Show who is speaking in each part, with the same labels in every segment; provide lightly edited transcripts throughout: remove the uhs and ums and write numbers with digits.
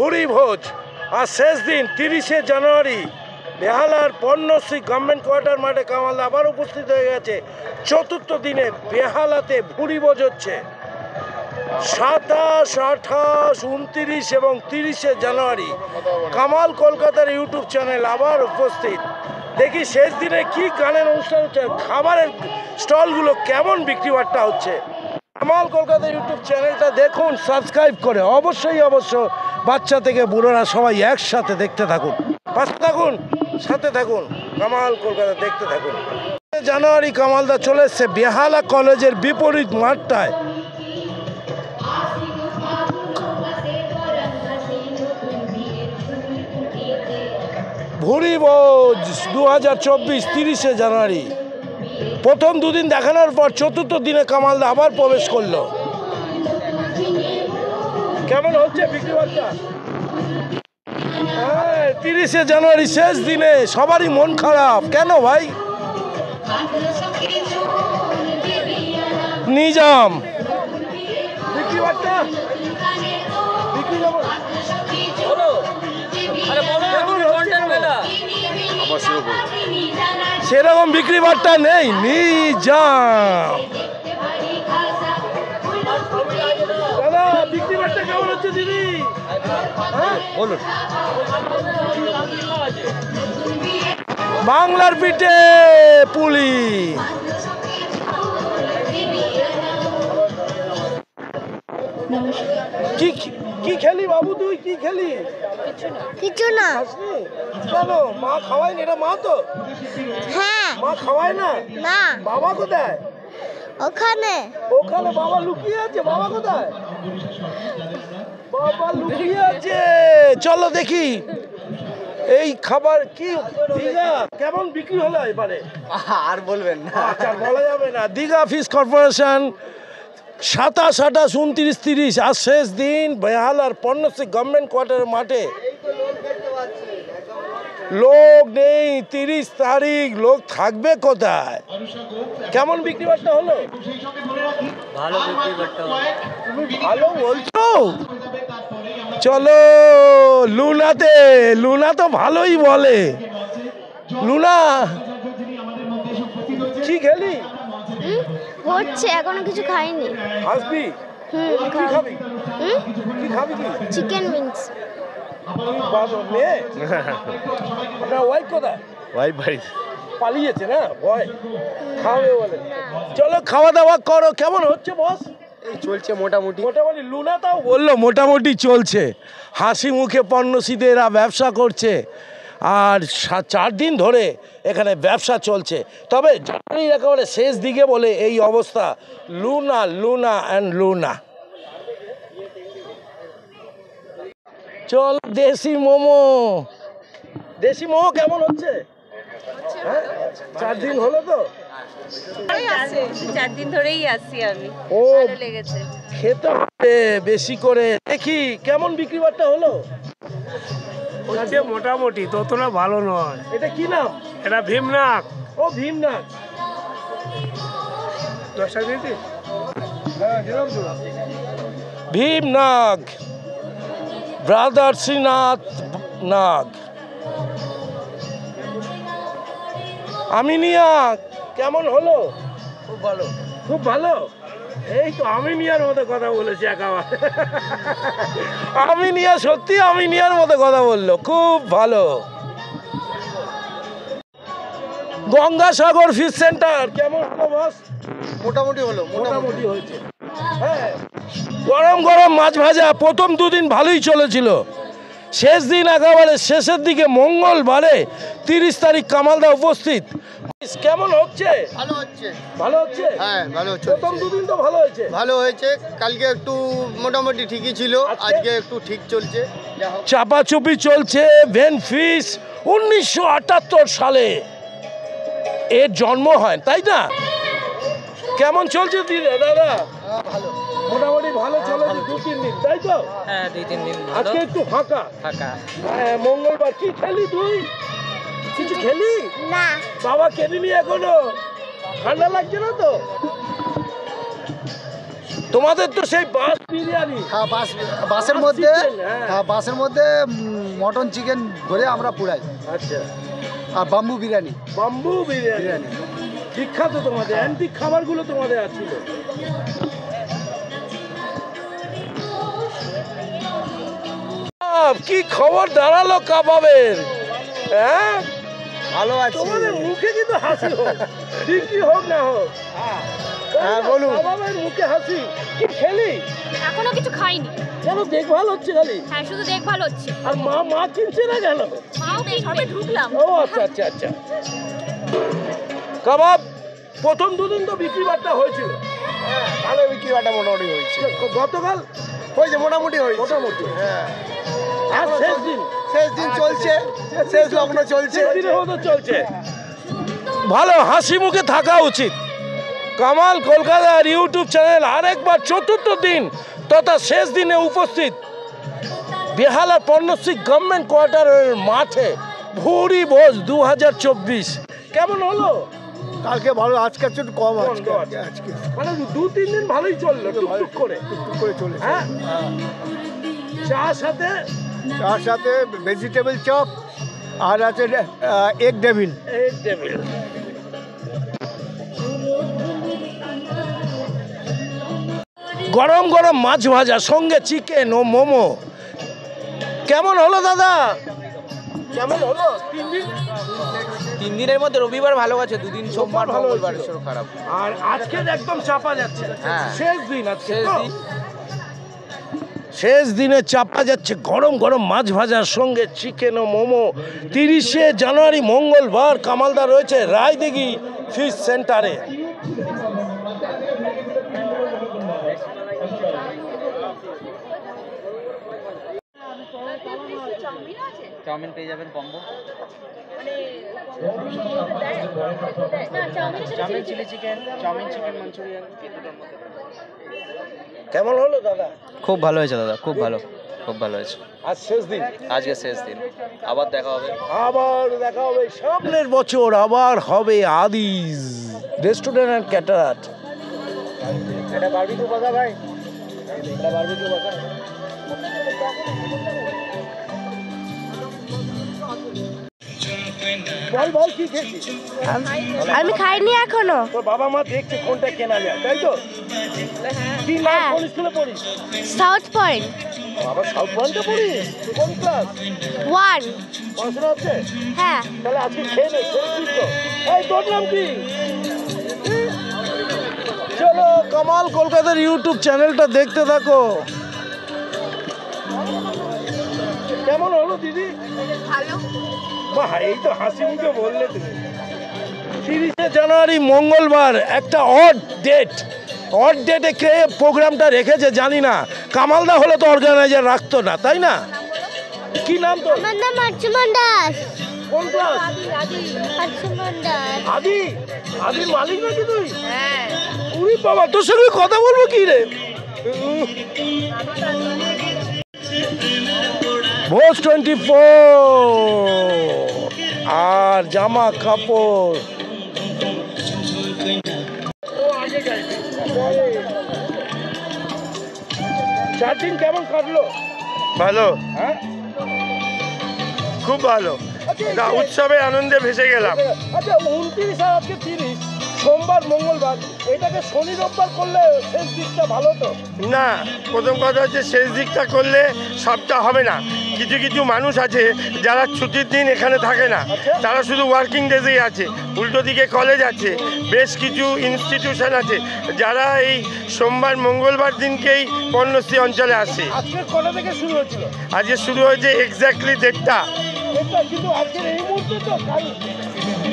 Speaker 1: ভুরি ভোজ আর শেষ দিন 30শে জানুয়ারি বেহালার পর্ণশ্রী গভর্নমেন্ট কোয়ার্টার মাঠে কামালদা আবার উপস্থিত হয়ে গেছে। চতুর্থ দিনে বেহালাতে ভুরি ভোজ হচ্ছে। 27, 28, 29 এবং 30শে জানুয়ারি কামাল কলকাতার ইউটিউব চ্যানেল আবার উপস্থিত। দেখি শেষ দিনে কি গানের অনুষ্ঠান হচ্ছে, খাবারের স্টলগুলো কেমন বিক্রি বাট্টা হচ্ছে। কামাল কলকাতা ইউটিউব চ্যানেলটা দেখুন সাবস্ক্রাইব করে, অবশ্যই বাচ্চা থেকে বুড়োরা সবাই একসাথে দেখতে থাকুন, পাশে থাকুন, সাথে থাকুন, কামাল কলকাতা দেখতে থাকুন। জানুয়ারি কামালদা চলে এসছে বেহালা কলেজের বিপরীত মাঠটায়। ভুরি ভোজ 2024 30শে জানুয়ারি। প্রথম দুদিন দেখানোর পর চতুর্থ দিনে কামালদা আবার প্রবেশ করলো। কেমন হচ্ছে বিক্রি বাট্টা? 30শে জানুয়ারি শেষ দিনে সবারই মন খারাপ। কেন ভাই? নিজাম বিক্রি বাট্টা বিক্রি কেমন? সেরকম বিক্রি বাট্টা নেই। নিজাম দাদা বিক্রি বাট্টা কেমন হচ্ছে দিদি? বলুন। বাংলার পিঠে পুলি। কি খেলি বাবু? তুই কি খেলি?
Speaker 2: কিছু না।
Speaker 1: কেন মা খাওয়ায়নি? এটা মা তো?
Speaker 2: হ্যাঁ।
Speaker 1: মা খাওয়ায় না?
Speaker 2: না।
Speaker 1: বাবা কোথায়?
Speaker 2: ওখানে।
Speaker 1: ওখানে বাবা লুকিয়ে আছে। বাবা কোথায়? বাবা লুকিয়ে আছে। চলো দেখি এই খাবার কি দীঘা কেমন বিক্রি হলো এবারে?
Speaker 3: আর বলবেন না,
Speaker 1: আচ্ছা বলা যাবে না। দীঘা ফিশ কর্পোরেশন 27, 28, 29, 30 আর শেষ দিন বেহালার পর্ণশ্রী গভর্নমেন্ট কোয়ার্টার মাঠে লোক নেই। 30 তারিখ লোক থাকবে কোথায়? কেমন বিক্রি বাট্টা হলো?
Speaker 3: ভালো বিক্রি করতে হবে।
Speaker 1: তুমি ভালো বলছো? চলো লুনাতে। লুনা তো ভালোই বলে। লুনা কি খেলি?
Speaker 2: হচ্ছে এখনো কিছু খাইনি।
Speaker 1: আসবি? কি খাবি? কি খাবি? কি
Speaker 2: চিকেন উইংস।
Speaker 1: মেয়ে আপনার ওয়াইফ কোথায়?
Speaker 3: ওয়াইফ বাড়ি
Speaker 1: পালিয়েছে না, ভয় খাওয়াবে বলে। চলো খাওয়া দাওয়া করো। কেমন হচ্ছে বস?
Speaker 3: এই চলছে মোটামুটি।
Speaker 1: মোটামুটি লুনা তাও বললো মোটামুটি চলছে। হাসি মুখে পণ্যশীতে এরা ব্যবসা করছে আর 4 দিন ধরে এখানে ব্যবসা চলছে। তবে জানুয়ারির একেবারে শেষ দিকে বলে এই অবস্থা। Luna Luna and Luna. চল দেশি মোমো। দেশি মোমো কেমন হচ্ছে? 4 দিন হলো তো?
Speaker 4: 4 দিন ধরেই আসছি আমি।
Speaker 1: ও
Speaker 4: ভালো লেগেছে।
Speaker 1: খেতে হবে বেশি করে। দেখি কেমন বিক্রি বাট্টা হলো?
Speaker 5: হচ্ছে মোটামুটি, ততটা ভালো নয়।
Speaker 1: এটা কি নাম?
Speaker 5: এটা ভীমনাক।
Speaker 1: ও ভীমনাক।
Speaker 5: 10 টাকা দিয়েছি।
Speaker 1: ভীমনাগ ব্রাদার শ্রীনাথ নাগ। আমিনিয়া কেমন হলো?
Speaker 3: খুব ভালো।
Speaker 1: খুব ভালো। এই তো আমিনিয়ার মতো কথা বলেছে একেবারে। আমিনিয়া সত্যি আমিনিয়ার মতো কথা বললো। খুব ভালো। গঙ্গাসাগর ফিশ সেন্টার কেমন হলো বস?
Speaker 3: মোটামুটি হলো।
Speaker 1: মোটামুটি হয়েছে। হ্যাঁ গরম গরম মাছ ভাজা। প্রথম দুদিন ভালোই চলেছিল। শেষ দিন একেবারে শেষের দিকে মঙ্গলবারে 30 তারিখ কামালদা উপস্থিত। কেমন হচ্ছে?
Speaker 3: ভালো হচ্ছে।
Speaker 1: ভালো হচ্ছে?
Speaker 3: হ্যাঁ ভালো হচ্ছে।
Speaker 1: প্রথম দুদিন তো ভালো হয়েছে।
Speaker 3: ভালো হয়েছে। কালকে একটু মোটামুটি ঠিকই ছিল, আজকে একটু ঠিক চলছে।
Speaker 1: চাপাচুপি চলছে। ভেন ফিশ 1978 সালে এর জন্ম হয়, তাই না? কেমন চলছে দাদা?
Speaker 3: ভালো,
Speaker 1: মোটামুটি ভালো চলেছে 2-3 দিন, তাই তো?
Speaker 5: হ্যাঁ 2-3 দিন
Speaker 1: আজকে একটু ফাঁকা। হ্যাঁ মঙ্গলবার। কি খেলি তুই? কিছু খেলি
Speaker 2: না।
Speaker 1: বাবা কেনিনি এখনো? ঠান্ডা লাগছে না তো? তোমাদের তো সেই বাস বিরিয়ানি।
Speaker 6: হ্যাঁ বাসের মধ্যে,
Speaker 1: হ্যাঁ।
Speaker 6: হ্যাঁ বাসের মধ্যে মটন চিকেন ভরে আমরা পুরাই।
Speaker 1: আচ্ছা,
Speaker 6: আর বাম্বু বিরিয়ানি।
Speaker 1: বাম্বু বিরিয়ানি বিখ্যাত তোমাদের, অ্যান্টিক খাবারগুলো তোমাদের আছিল। কি খবর দাঁড়ালো কাবাবের? হ্যাঁ
Speaker 6: ভালো আছে।
Speaker 1: তোমাদের মুখে কিন্তু হাসি হোক, বিক্রি হোক না হোক,
Speaker 6: হ্যাঁ বলুন।
Speaker 1: কাবাবের মুখে হাসি। কি খেলি?
Speaker 7: এখনো কিছু খাইনি।
Speaker 1: কেন দেখভাল হচ্ছে খালি?
Speaker 7: হ্যাঁ শুধু দেখভাল হচ্ছে।
Speaker 1: আর মা কিনছে না কেন?
Speaker 7: মাও কি সবে ঢুকলাম।
Speaker 1: ও আচ্ছা আচ্ছা আচ্ছা। কাবাব প্রথম দুদিন তো বিক্রি বাট্টা হয়েছিল,
Speaker 6: ভালো বিক্রি বাটা মোটামুটি হয়েছে।
Speaker 1: গতকাল
Speaker 6: হয়েছে মোটামুটি হয়েছে।
Speaker 1: মোটামুটি।
Speaker 6: হ্যাঁ
Speaker 1: আর শেষ দিন,
Speaker 6: শেষ দিন চলছে, শেষ লগ্ন চলছে।
Speaker 1: শেষ দিনের মতো চলছে। ভালো হাসি মুখে থাকা উচিত। কামাল কলকাতার ইউটিউব চ্যানেল আরেকবার চতুর্থ দিন তথা শেষ দিনে উপস্থিত বেহালার পর্ণশ্রী গভর্নমেন্ট কোয়ার্টারের মাঠে ভুরি ভোজ 2024। কেমন হলো?
Speaker 6: কালকে ভালো, আজকে একটু কম
Speaker 1: কম,
Speaker 6: আজকে।
Speaker 1: কম।
Speaker 6: আজকে
Speaker 1: মানে 2-3 দিন ভালোই চললো টুকটুক করে।
Speaker 6: টুকটুক করে চলেছে।
Speaker 1: হ্যাঁ, চা সাথে
Speaker 6: তার সাথে ভেজিটেবল চপ আর আছে এগ ডেভিল।
Speaker 1: এই টেবিল। গরম গরম মাছ ভাজা সঙ্গে চিকেন ও মোমো। কেমন হলো দাদা? কেমন হলো? 3 দিন
Speaker 5: 3 দিনের মধ্যে রবিবার ভালো আছে, 2 দিন সোমবার
Speaker 1: ভালো
Speaker 5: মঙ্গলবার
Speaker 1: হয়েছিল।
Speaker 5: শুরু খারাপ।
Speaker 1: আর আজকে একদম চাপা যাচ্ছে।
Speaker 5: হ্যাঁ।
Speaker 1: শেষ দিন আজকে
Speaker 5: শেষ
Speaker 1: তো?
Speaker 5: দিন।
Speaker 1: শেষ দিনে চাপা যাচ্ছে গরম গরম মাছ ভাজার সঙ্গে চিকেন ও মোমো। 30শে জানুয়ারি মঙ্গলবার কামালদা রয়েছে রায়দিঘি ফিশ সেন্টারে।
Speaker 5: চাউমিন পেয়ে যাবেন combo. Chowmein chilli chicken, chowmein chicken manchurian, এই দুটোর মধ্যে।
Speaker 1: কেমন হলো দাদা?
Speaker 8: খুব ভালো হয়েছে দাদা, খুব ভালো, খুব ভালো হয়েছে।
Speaker 1: আজ শেষ দিন,
Speaker 8: আজকে শেষ দিন, আবার দেখা হবে।
Speaker 1: আবার দেখা হবে সামনের বছর, আবার হবে আদিজ রেস্টুরেন্ট অ্যান্ড ক্যাটারার।
Speaker 6: এটা বারবিকিউ বাগা ভাই, এটা বারবিকিউ বাগা।
Speaker 1: বল বল কি খেয়েছিস?
Speaker 2: আমি খাইনি এখনো।
Speaker 1: তোর বাবা মা দেখছে কোনটা কেনা যায়, তাই তো? কি নাম,
Speaker 2: হ্যাঁ।
Speaker 1: কোন স্কুলে পড়িস?
Speaker 2: সাউথ পয়েন্ট
Speaker 1: বাবা সাউথ পয়েন্টে পড়িস? কোন ক্লাস?
Speaker 2: 1।
Speaker 1: পড়াশোনা হচ্ছে?
Speaker 2: হ্যাঁ
Speaker 1: তাহলে আজকে খেয়ে নে, খেয়েছিস তো? এই তোর নাম কি? চলো কামাল কলকাতার ইউটিউব চ্যানেলটা দেখতে থাকো। কেমন হলো দিদি?
Speaker 7: ভালো।
Speaker 1: বাহ, এই তো হাসি মুখে বললে তুমি। 30শে জানুয়ারি মঙ্গলবার একটা অড ডেটে কে প্রোগ্রামটা রেখেছে জানি না। কামালদা হলে তো অর্গানাইজার রাখতো না, তাই না? কি নাম তোর?
Speaker 2: আমার নাম আর্চমান দাস।
Speaker 1: কোন ক্লাস?
Speaker 2: আর্চমান দাস।
Speaker 1: আদির মালিক নাকি তুই?
Speaker 7: হ্যাঁ।
Speaker 1: উরি বাবা, তোর সঙ্গে কথা বলবো কি রে? ভোজ 24 আর জামা কাপড়। চার দিন কেমন কাটলো?
Speaker 9: ভালো,
Speaker 1: হ্যাঁ,
Speaker 9: খুব ভালো। না, উৎসবে আনন্দে ভেসে গেলাম।
Speaker 1: আচ্ছা 29 আর আজকে 30, সোমবার মঙ্গলবার, এটাকে শনি রোববার করলে শেষ দিকটা ভালো তো?
Speaker 9: না, প্রথম কথা হচ্ছে শেষ দিকটা করলে সবটা হবে না। কিছু কিছু মানুষ আছে যারা ছুটির দিন এখানে থাকে না, তারা শুধু ওয়ার্কিং ডেজেই আছে। উল্টো দিকে কলেজ আছে, বেশ কিছু ইনস্টিটিউশন আছে যারা এই সোমবার মঙ্গলবার দিনকেই পর্ণশ্রী অঞ্চলে আসে।
Speaker 1: আজকে কটা থেকে শুরু হয়েছিল?
Speaker 9: আজকে শুরু হয়েছে এক্স্যাক্টলি 1:30।
Speaker 1: এটা কিন্তু আজকের এই মুহূর্তে তো কাল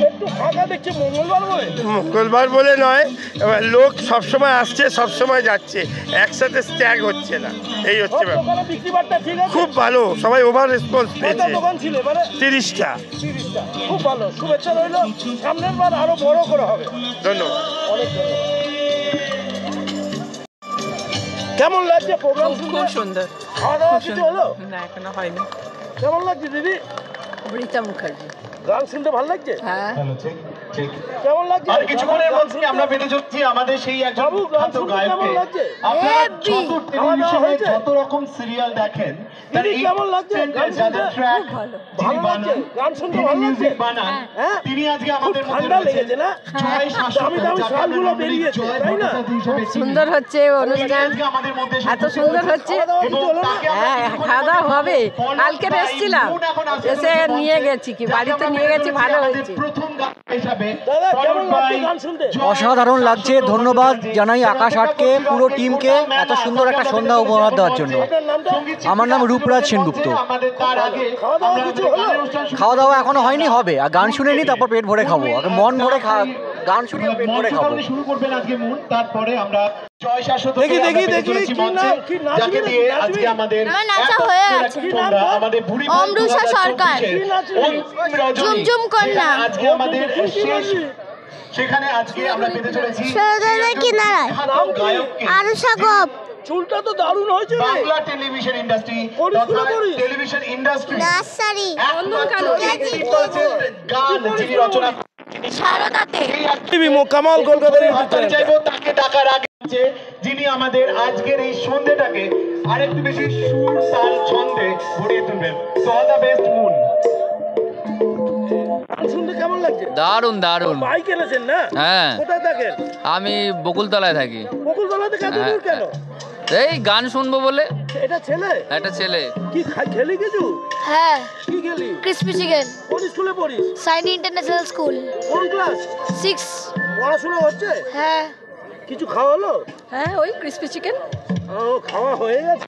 Speaker 1: একটু ফাঁকা দেখছি, মঙ্গলবার বলে।
Speaker 9: মঙ্গলবার বলে নয়, এবার লোক সবসময় আসছে, সবসময় যাচ্ছে, একসাথে স্ট্যাগ হচ্ছে না, এই হচ্ছে
Speaker 1: সব
Speaker 9: ব্যাপার।
Speaker 1: দোকানে বিক্রি বাট্টা ঠিক আছে?
Speaker 9: খুব ভালো, সবাই ওভার রেসপন্স
Speaker 1: কয়টা
Speaker 9: পেয়েছে।
Speaker 1: দোকান ছিল এবারে?
Speaker 9: 30টা।
Speaker 1: 30টা, খুব ভালো। শুভেচ্ছা রইল, সামনের বার আরো বড় করে হবে।
Speaker 9: ধন্যবাদ।
Speaker 1: অনেক ধন্যবাদ। কেমন লাগছে প্রোগ্রাম?
Speaker 10: খুব সুন্দর।
Speaker 1: খাওয়া দাওয়া কিছু হলো?
Speaker 10: না এখনো হয়নি।
Speaker 1: কেমন লাগছে দিদি?
Speaker 10: রীতা মুখার্জি।
Speaker 1: গান শুনতে ভালো লাগছে?
Speaker 7: হ্যাঁ।
Speaker 1: কেমন লাগছে?
Speaker 10: আর কিছুক্ষণের মধ্যে আমরা পেতে যাচ্ছি আমাদের সেই একজন
Speaker 1: বাবু, গান
Speaker 10: বিখ্যাত
Speaker 1: শুনতে
Speaker 10: গায়ককে।
Speaker 1: কেমন লাগছে?
Speaker 10: আপনারা
Speaker 2: Happy!
Speaker 10: যত টেলিভিশনে যত রকম সিরিয়াল দেখেন তার
Speaker 1: দিদি,
Speaker 10: এই
Speaker 1: কেমন লাগছে? গান
Speaker 10: যাদের
Speaker 1: শুনতে?
Speaker 10: ট্র্যাক
Speaker 1: ভালো
Speaker 10: যিনি
Speaker 1: লাগছে?
Speaker 10: বানান,
Speaker 1: গান শুনতে
Speaker 10: যিনি
Speaker 1: ভালো লাগছে?
Speaker 10: মিউজিক বানান,
Speaker 1: হ্যাঁ?
Speaker 10: তিনি আজকে
Speaker 1: খুব
Speaker 10: আমাদের মধ্যে
Speaker 1: ঠান্ডা
Speaker 10: রয়েছেন।
Speaker 1: লেগেছে না?
Speaker 10: জয় শাশ্বত,
Speaker 1: দামি দামি
Speaker 10: যাকে
Speaker 1: শালগুলো
Speaker 10: আমরা
Speaker 1: বেরিয়েছে,
Speaker 10: জয়
Speaker 1: তাই না?
Speaker 10: ভট্টাচার্য হিসেবে চিনি।
Speaker 7: সুন্দর হচ্ছে
Speaker 10: তিনি
Speaker 7: অনুষ্ঠান,
Speaker 10: আজকে আমাদের মধ্যে
Speaker 7: এত সুন্দর হচ্ছে।
Speaker 1: খাওয়া দাওয়া কিছু হলো না?
Speaker 10: তাকে আমরা
Speaker 7: হ্যাঁ,
Speaker 10: কিছুক্ষণের
Speaker 7: খাওয়া দাওয়া
Speaker 10: মধ্যে
Speaker 7: হবে।
Speaker 10: follow
Speaker 7: কালকে
Speaker 10: by
Speaker 7: এসেছিলাম,
Speaker 10: moon এখন আসতে
Speaker 7: এসে
Speaker 10: চলেছে
Speaker 7: নিয়ে
Speaker 10: মঞ্চে।
Speaker 7: গেছি, কি
Speaker 10: যাকে
Speaker 7: বাড়িতে
Speaker 10: আমরা
Speaker 7: নিয়ে গেছি,
Speaker 10: পেতে
Speaker 7: ভালো
Speaker 10: আমাদের
Speaker 7: হয়েছে।
Speaker 10: প্রথম গান হিসাবে
Speaker 1: দাদা, কেমন
Speaker 10: followed
Speaker 1: লাগছে
Speaker 10: by
Speaker 1: গান শুনতে?
Speaker 10: জয়
Speaker 5: অসাধারণ লাগছে।
Speaker 10: শাশ্বত
Speaker 5: ধন্যবাদ
Speaker 10: ভট্টাচার্য।
Speaker 5: জানাই আকাশ আটকে, পুরো টিমকে এত সুন্দর একটা সন্ধ্যা উপহার দেওয়ার জন্য।
Speaker 1: আপনার নামটা?
Speaker 5: আমার নাম রূপরাজ সেনগুপ্ত।
Speaker 10: আমাদের তার আগে
Speaker 1: খাওয়া দাওয়া
Speaker 10: আমরা
Speaker 1: কিছু
Speaker 10: আমাদের
Speaker 5: হ্যাঁ,
Speaker 1: হলো?
Speaker 10: গানের অনুষ্ঠান শুরু
Speaker 5: খাওয়া দাওয়া এখনো হয়নি, হবে। আর গান শুনে নি, তারপর পেট ভরে খাবো। আগে মন ভরে গান শুনে পেট ভরে খাবো।
Speaker 10: মঞ্চটা শুরু করবেন আজকে মুন, তারপরে আমরা জয় শাশ্বত
Speaker 1: দেখি, দেখি, দেখি,
Speaker 10: চলেছি
Speaker 1: কি
Speaker 10: মঞ্চে,
Speaker 1: নাম, কি নাচবি
Speaker 10: যাকে
Speaker 1: নাকি,
Speaker 10: দিয়ে
Speaker 1: নাচবি?
Speaker 10: আজকে আমাদের
Speaker 2: আমার নাচা
Speaker 10: এত
Speaker 2: হয়ে
Speaker 10: সুন্দর
Speaker 2: আছে।
Speaker 10: একটা সন্ধ্যা, আমাদের বুড়ি বন্ধু
Speaker 2: অমরুষা
Speaker 10: 2024
Speaker 2: সরকার।
Speaker 10: এর
Speaker 1: কি নাচবি?
Speaker 10: অন্তিম রজনী।
Speaker 2: ঝুমঝুম কন্যা।
Speaker 10: সেখানে আজকে আমাদের শেষ, সেখানে আজকে আমরা পেতে চলেছি
Speaker 2: সরোজাদের কিনারায়।
Speaker 1: নাম কি?
Speaker 10: গায়ককে।
Speaker 2: আনুষা গোপ।
Speaker 1: চুলটা তো দারুণ হয়েছে রে।
Speaker 10: বাংলা টেলিভিশন ইন্ডাস্ট্রি
Speaker 1: করিস
Speaker 10: তথা
Speaker 1: না করিস?
Speaker 10: Television industry
Speaker 2: nursery.
Speaker 10: গান যিনি রচনা
Speaker 2: সারদাতে।
Speaker 1: কামাল কলকাতার ইউটিউব
Speaker 10: হাততালি
Speaker 1: চ্যানেল।
Speaker 10: চাইবো তাকে ডাকার আগে যে যিনি আমাদের আজকের এই সন্ধ্যেটাকে আরেকটু বেশি সুর তাল ছন্দে ভরিয়ে তুলবেন। তো অল দ্য বেস্ট মুন।
Speaker 1: গান শুনতে কেমন লাগছে?
Speaker 8: দারুণ দারুণ।
Speaker 1: বাইক এনেছেন না?
Speaker 8: হ্যাঁ,
Speaker 1: কোথায় থাকেন?
Speaker 8: আমি বকুলতলায় থাকি।
Speaker 1: বকুলতলা থেকে এত দূর কেন?
Speaker 8: এই গান শুনবো বলে।
Speaker 1: এটা ছেলে?
Speaker 8: একটা ছেলে।
Speaker 1: কি খেলি কিছু?
Speaker 2: হ্যাঁ,
Speaker 1: কি খেলি?
Speaker 2: Crispy chicken.
Speaker 1: কোন স্কুলে পড়িস?
Speaker 2: Shiny international school.
Speaker 1: কোন ক্লাস?
Speaker 2: 6।
Speaker 1: পড়াশোনা হচ্ছে?
Speaker 2: হ্যাঁ।
Speaker 1: কিছু খাওয়া হলো?
Speaker 7: হ্যাঁ, ওই ক্রিসপি চিকেন।
Speaker 1: ও, খাওয়া হয়ে গেছে।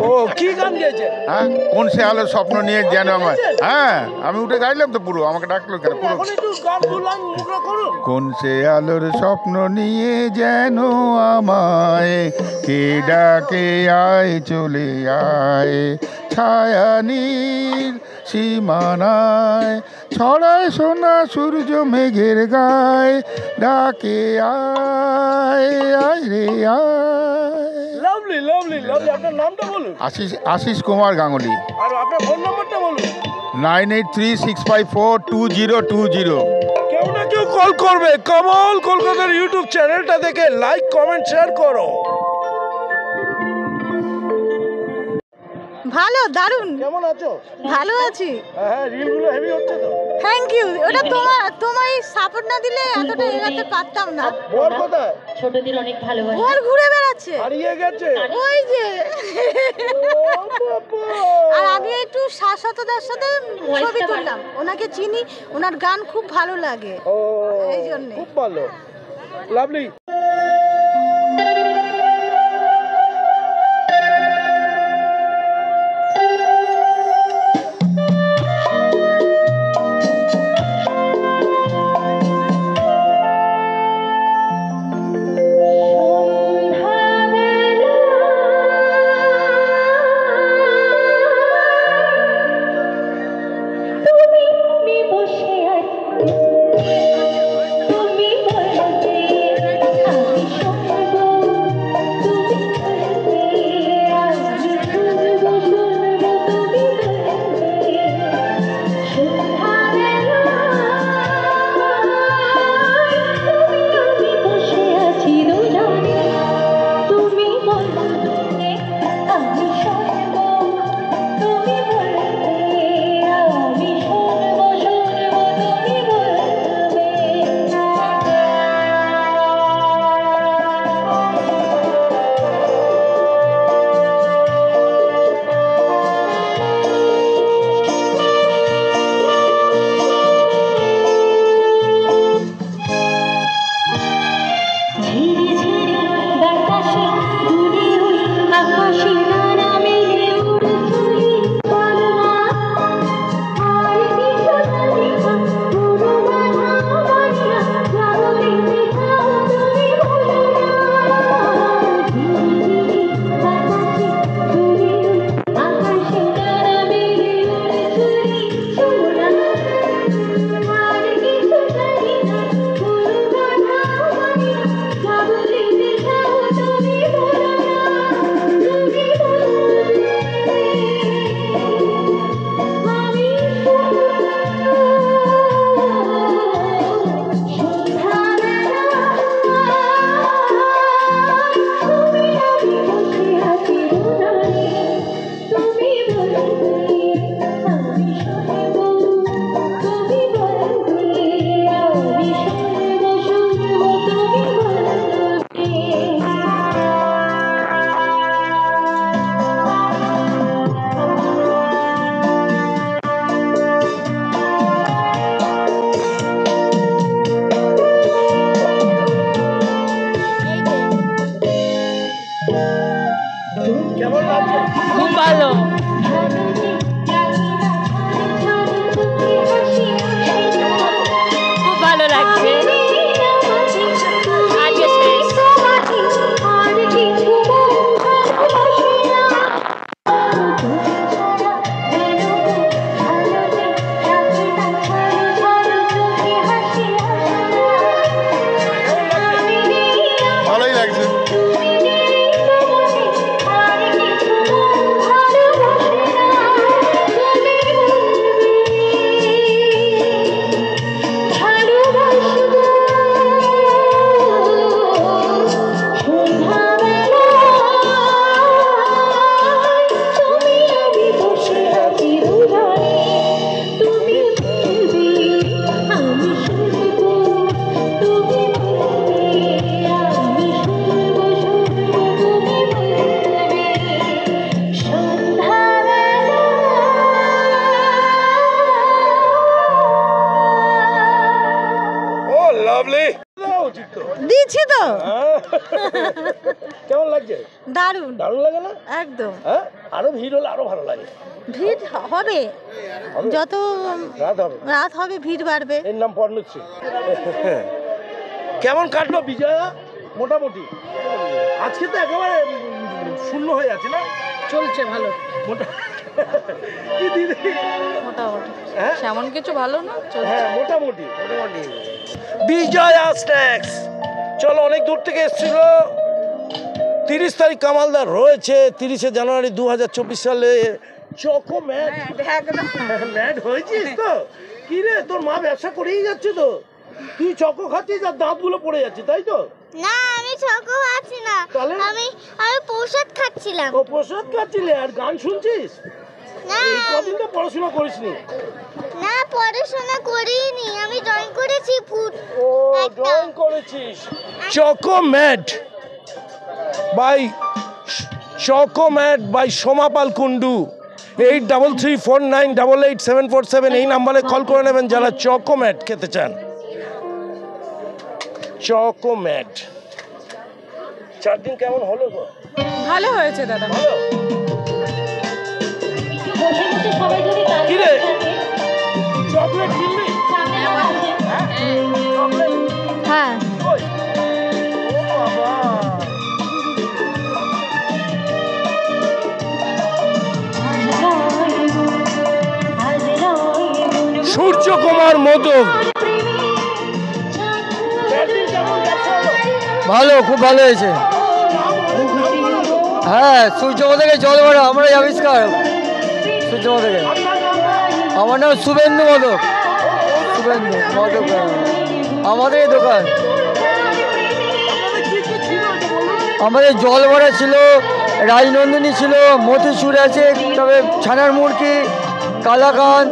Speaker 1: ও, কি গান গেয়েছেন?
Speaker 11: হ্যাঁ, কোন সে আলোর স্বপ্ন নিয়ে যেন আমার, হ্যাঁ আমি উঠে গাইলাম তো পুরো, আমাকে ডাকলো কেন পুরো।
Speaker 1: এখন একটু গান গুলান মুখরা করুন।
Speaker 11: কোন সে আলোর স্বপ্ন নিয়ে যেন আমায় কে ডাকে, আয় চলে আয় ছায়া নীল সীমানায়, ছড়ায় সোনা সূর্য মেঘের গায়ে, ডাকে আয় আয় রে আয়।
Speaker 1: Lovely lovely lovely. আপনার নামটা বলুন
Speaker 11: আশিস কুমার গাঙ্গুলি।
Speaker 1: আর আপনার ফোন নাম্বারটা বলুন।
Speaker 11: 9836542020।
Speaker 1: কেউ না কেউ কল করবে। কামাল কলকাতার ইউটিউব চ্যানেলটা দেখে লাইক কমেন্ট শেয়ার করো।
Speaker 7: ভালো, দারুণ,
Speaker 1: কেমন আছো?
Speaker 7: ভালো আছি।
Speaker 1: হ্যাঁ, রিলগুলো হেভি হচ্ছে তো।
Speaker 7: Thank you. ওটা তোমায় সাপোর্ট না দিলে এতটা এগাতে পারতাম না।
Speaker 1: বর কোথায়?
Speaker 2: ছোটদের অনেক ভালোবাসা।
Speaker 7: ওর ঘুরে বেড়াচ্ছে
Speaker 1: হারিয়ে গেছে।
Speaker 7: ওই যে।
Speaker 1: ও বাবা।
Speaker 7: আর আমি একটু শাশ্বতদার সাথে ছবি তুললাম, ওনাকে চিনি, ওনার গান খুব ভালো লাগে।
Speaker 1: ও,
Speaker 7: এই জন্যে।
Speaker 1: খুব ভালো। লাভলি।
Speaker 2: তুমি বলতে আমি
Speaker 7: দিয়েছি তো।
Speaker 1: কেমন লাগছে?
Speaker 7: দারুণ
Speaker 1: দারুণ লাগে না?
Speaker 7: একদম।
Speaker 1: হ্যাঁ, আরো ভিড় হলে আরো ভালো লাগে।
Speaker 7: ভিড় হবে, যত রাত হবে ভিড় বাড়বে।
Speaker 1: এর নাম পর্ণশ্রী। কেমন কাটলো বিজয়া? মোটামুটি আজকে তো একেবারে শূন্য হয়ে আছে না?
Speaker 4: চলছে ভালো,
Speaker 1: কি দিদি?
Speaker 4: মোটামুটি
Speaker 1: হ্যাঁ
Speaker 4: সেমন কিছু ভালো না,
Speaker 1: হ্যাঁ মোটামুটি বিজয়া স্ন্যাক্স। চলো, অনেক দূর থেকে এসেছিল। 30 তারিখ কামালদার রয়েছে, 30শে জানুয়ারি 2024 সালে। চকো ম্যাড ম্যাড হয়েছিস তো? কি রে, তোর মা ব্যবসা করেই যাচ্ছে তো, তুই চকো খাচ্ছিস আর দাঁতগুলো পড়ে যাচ্ছে, তাই তো?
Speaker 2: না, আমি চকো খাচ্ছি না, আমি প্রসাদ খাচ্ছিলাম।
Speaker 1: ও প্রসাদ খাচ্ছিলে আর গান শুনছিস?
Speaker 2: না,
Speaker 1: এই কদিন তো পড়াশোনা করিসনি।
Speaker 2: না পড়াশোনা করিনি, আমি ড্রয়িং করেছি।
Speaker 1: ও ড্রয়িং করেছিস। Choco mad by Somapal Kundu. 8334988747 এই নাম্বারে কল করে নেবেন যারা চকো ম্যাড খেতে চান। Choco mad. 4 দিন কেমন হলো গো?
Speaker 4: ভালো হয়েছে দাদা।
Speaker 1: ভালো। কি রে, চকলেট কিনবি? চকলেট?
Speaker 2: হ্যাঁ।
Speaker 1: কই? ও বাবা, সূর্যকুমার মোদক।
Speaker 5: ভালো, খুব ভালো হয়েছে। হ্যাঁ, সূর্যমোদকের জল ভরা আমরাই আবিষ্কার। সূর্যমোদকের আমার নাম শুভেন্দু মোদক। শুভেন্দু মোদক আমাদের দোকান। আমাদের জল ভরা ছিল, রাজনন্দিনী ছিল, মতিচুর আছে, তবে ছানার মুরগি, কালাকান,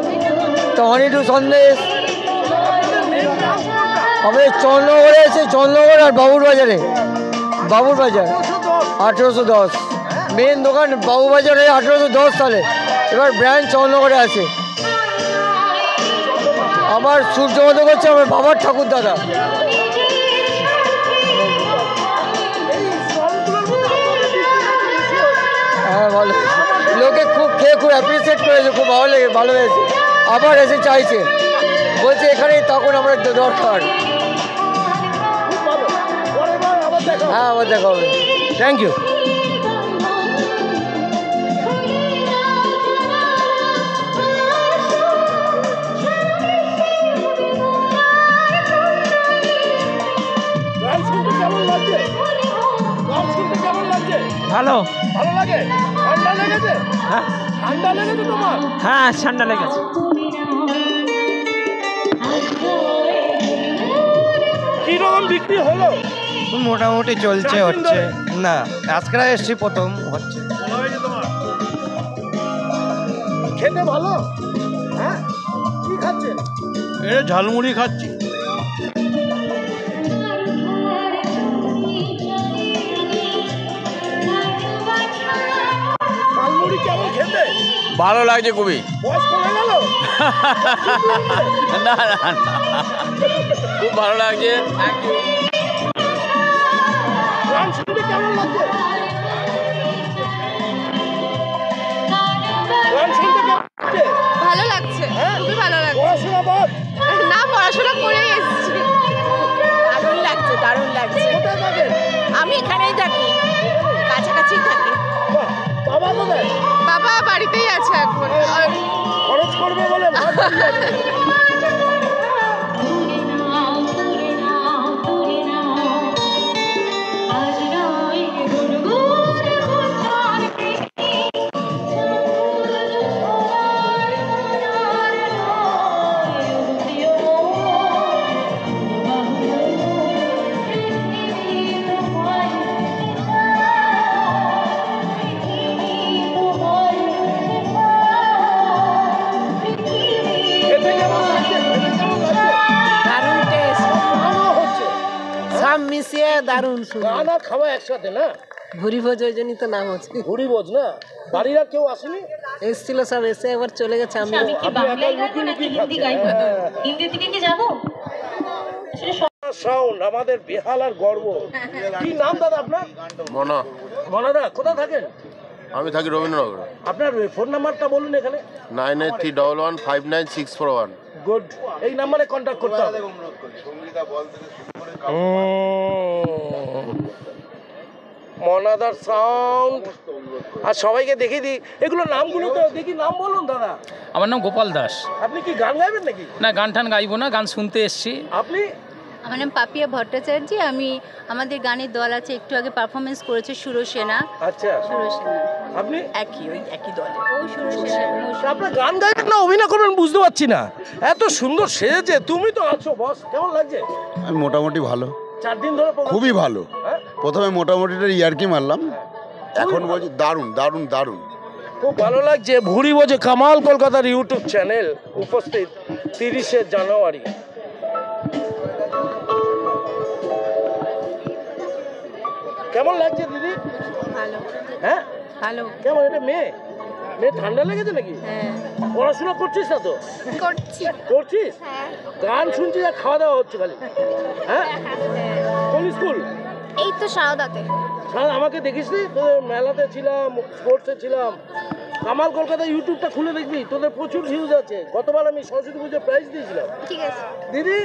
Speaker 5: হানিডু সন্দেশ। আমাদের চন্দ্রনগরে আছে, চন্দ্রনগর আর বাবুর বাজার 1810 মেন দোকান বাবুবাজারে 1810 সালে। এবার ব্রাঞ্চ চন্দ্রনগরে আছে। আমার সূর্যমোদক হচ্ছে আমার বাবার ঠাকুর দাদা। হ্যাঁ ভালো, লোকে খুব খেয়ে খুব অ্যাপ্রিসিয়েট করেছে, খুব ভালো হয়েছে। আবার এসে চাইছে, বলছে এখানেই তখন আমার দরকার। হ্যাঁ, আবার দেখা হবে।
Speaker 1: Thank you.
Speaker 5: ভালো
Speaker 1: ভালো লাগে? ঠান্ডা লেগেছে?
Speaker 5: হ্যাঁ,
Speaker 1: ঠান্ডা লেগেছে তোমার?
Speaker 5: হ্যাঁ ঠান্ডা লেগেছে।
Speaker 1: কিরকম বিক্রি হলো?
Speaker 5: মোটামুটি চলছে, হচ্ছে না। আজকে এসছি, প্রথম হচ্ছে।
Speaker 1: খেতে ভালো? হ্যাঁ, কি খাচ্ছে?
Speaker 11: ঝালমুড়ি খাচ্ছি।
Speaker 1: ঝালমুড়ি কেমন খেতে?
Speaker 8: ভালো লাগছে খুবই।
Speaker 1: বয়স কমে গেল?
Speaker 8: না না না, খুব ভালো লাগছে।
Speaker 1: গান শুনতে কেমন লাগছে? গান শুনতে কেমন লাগছে?
Speaker 4: ভালো লাগছে,
Speaker 1: হ্যাঁ?
Speaker 4: খুবই ভালো লাগছে।
Speaker 1: পড়াশোনা বাদ?
Speaker 4: না, পড়াশোনা করেই এসেছি। দারুণ লাগছে, দারুণ লাগছে।
Speaker 1: কোথায় থাকেন?
Speaker 4: আমি এখানেই থাকি, কাছাকাছি থাকি।
Speaker 1: বাহ, বাবা কোথায়?
Speaker 4: বাবা বাড়িতেই আছে এখন।
Speaker 1: খরচ করবে বলে ভাত দিয়ে আছে। খেতে কেমন লাগছে? খেতে কেমন লাগছে?
Speaker 4: দারুণ টেস্ট,
Speaker 1: ভালো হচ্ছে।
Speaker 4: সব মিশিয়ে দারুণ।
Speaker 1: গান আর খাওয়া একসাথে না?
Speaker 4: ভুরি ভোজ, ওই জন্যই তো নাম হচ্ছে।
Speaker 1: ঘুরি বোঝ না? বাড়ির আর কেউ আসেনি?
Speaker 4: এসেছিল সব, এসে একবার চলে গেছে। আমি
Speaker 1: আপনি একা লুকিয়ে লুকিয়ে খাচ্ছেন। হ্যাঁ। সাউন্ড আমাদের বেহালার গর্ব। কি নাম দাদা আপনার?
Speaker 12: মনা।
Speaker 1: মনাদা কোথা থাকেন?
Speaker 12: আমি থাকি রবীন্দ্রনগর।
Speaker 1: আপনার ফোন নাম্বারটা বলুন এখানে।
Speaker 12: 9831159641।
Speaker 1: গুড, এই নাম্বারে কন্ট্যাক্ট করতে হবে। মনাদার সাউন্ড। আর সবাইকে দেখিয়ে দিই এগুলো নামগুলো, তো দেখি নাম বলুন দাদা।
Speaker 13: আমার নাম গোপাল দাস।
Speaker 1: আপনি কি গান গাইবেন নাকি?
Speaker 13: না, গান টান গাইবো না, গান শুনতে এসছি।
Speaker 1: আপনি?
Speaker 14: আমার নাম পাপিয়া ভট্টাচার্য। আমি আমাদের গানের দল আছে, একটু আগে পারফরমেন্স করেছে সুরসেনা।
Speaker 1: আচ্ছা,
Speaker 14: সুরসেনা।
Speaker 1: আপনি?
Speaker 4: একই দলে।
Speaker 14: ও সুরসেনা।
Speaker 1: আপনার গান গাইবেন না অভিনয় করবেন বুঝতে পারছি না। এত সুন্দর সেজেছে, তুমি তো আছো বস, কেমন লাগছে?
Speaker 15: আমি মোটামুটি ভালো।
Speaker 1: 4 দিন ধরে
Speaker 15: খুবই ভালো। প্রথমে মোটামুটিটা ইয়ার্কি মারলাম, এখন বলছি দারুণ দারুণ দারুণ।
Speaker 1: খুব ভালো লাগছে। ভুরি বোঝে কামাল কলকাতার ইউটিউব চ্যানেল উপস্থিত 30শে জানুয়ারি। কেমন লাগছে দিদি?
Speaker 14: ভালো।
Speaker 1: হ্যাঁ
Speaker 14: ভালো।
Speaker 1: কেমন? এটা মেয়ে ঠান্ডা লেগেছে নাকি?
Speaker 14: হ্যাঁ।
Speaker 1: পড়াশোনা করছিস না তো? করছিস? গান শুনছিস আর খাওয়া দাওয়া হচ্ছে খালি? হ্যাঁ, কোন স্কুল?
Speaker 2: এই তো সারদাতে।
Speaker 1: স্যার আমাকে দেখিস নি? তোদের মেলাতে ছিলাম, স্পোর্টসে ছিলাম। কামাল কলকাতা ইউটিউবটা খুলে দেখবি, তোদের প্রচুর ভিউজ আছে। গতবার আমি সরস্বতী পুজোর প্রাইজ দিয়েছিলাম।
Speaker 2: ঠিক আছে
Speaker 1: দিদি,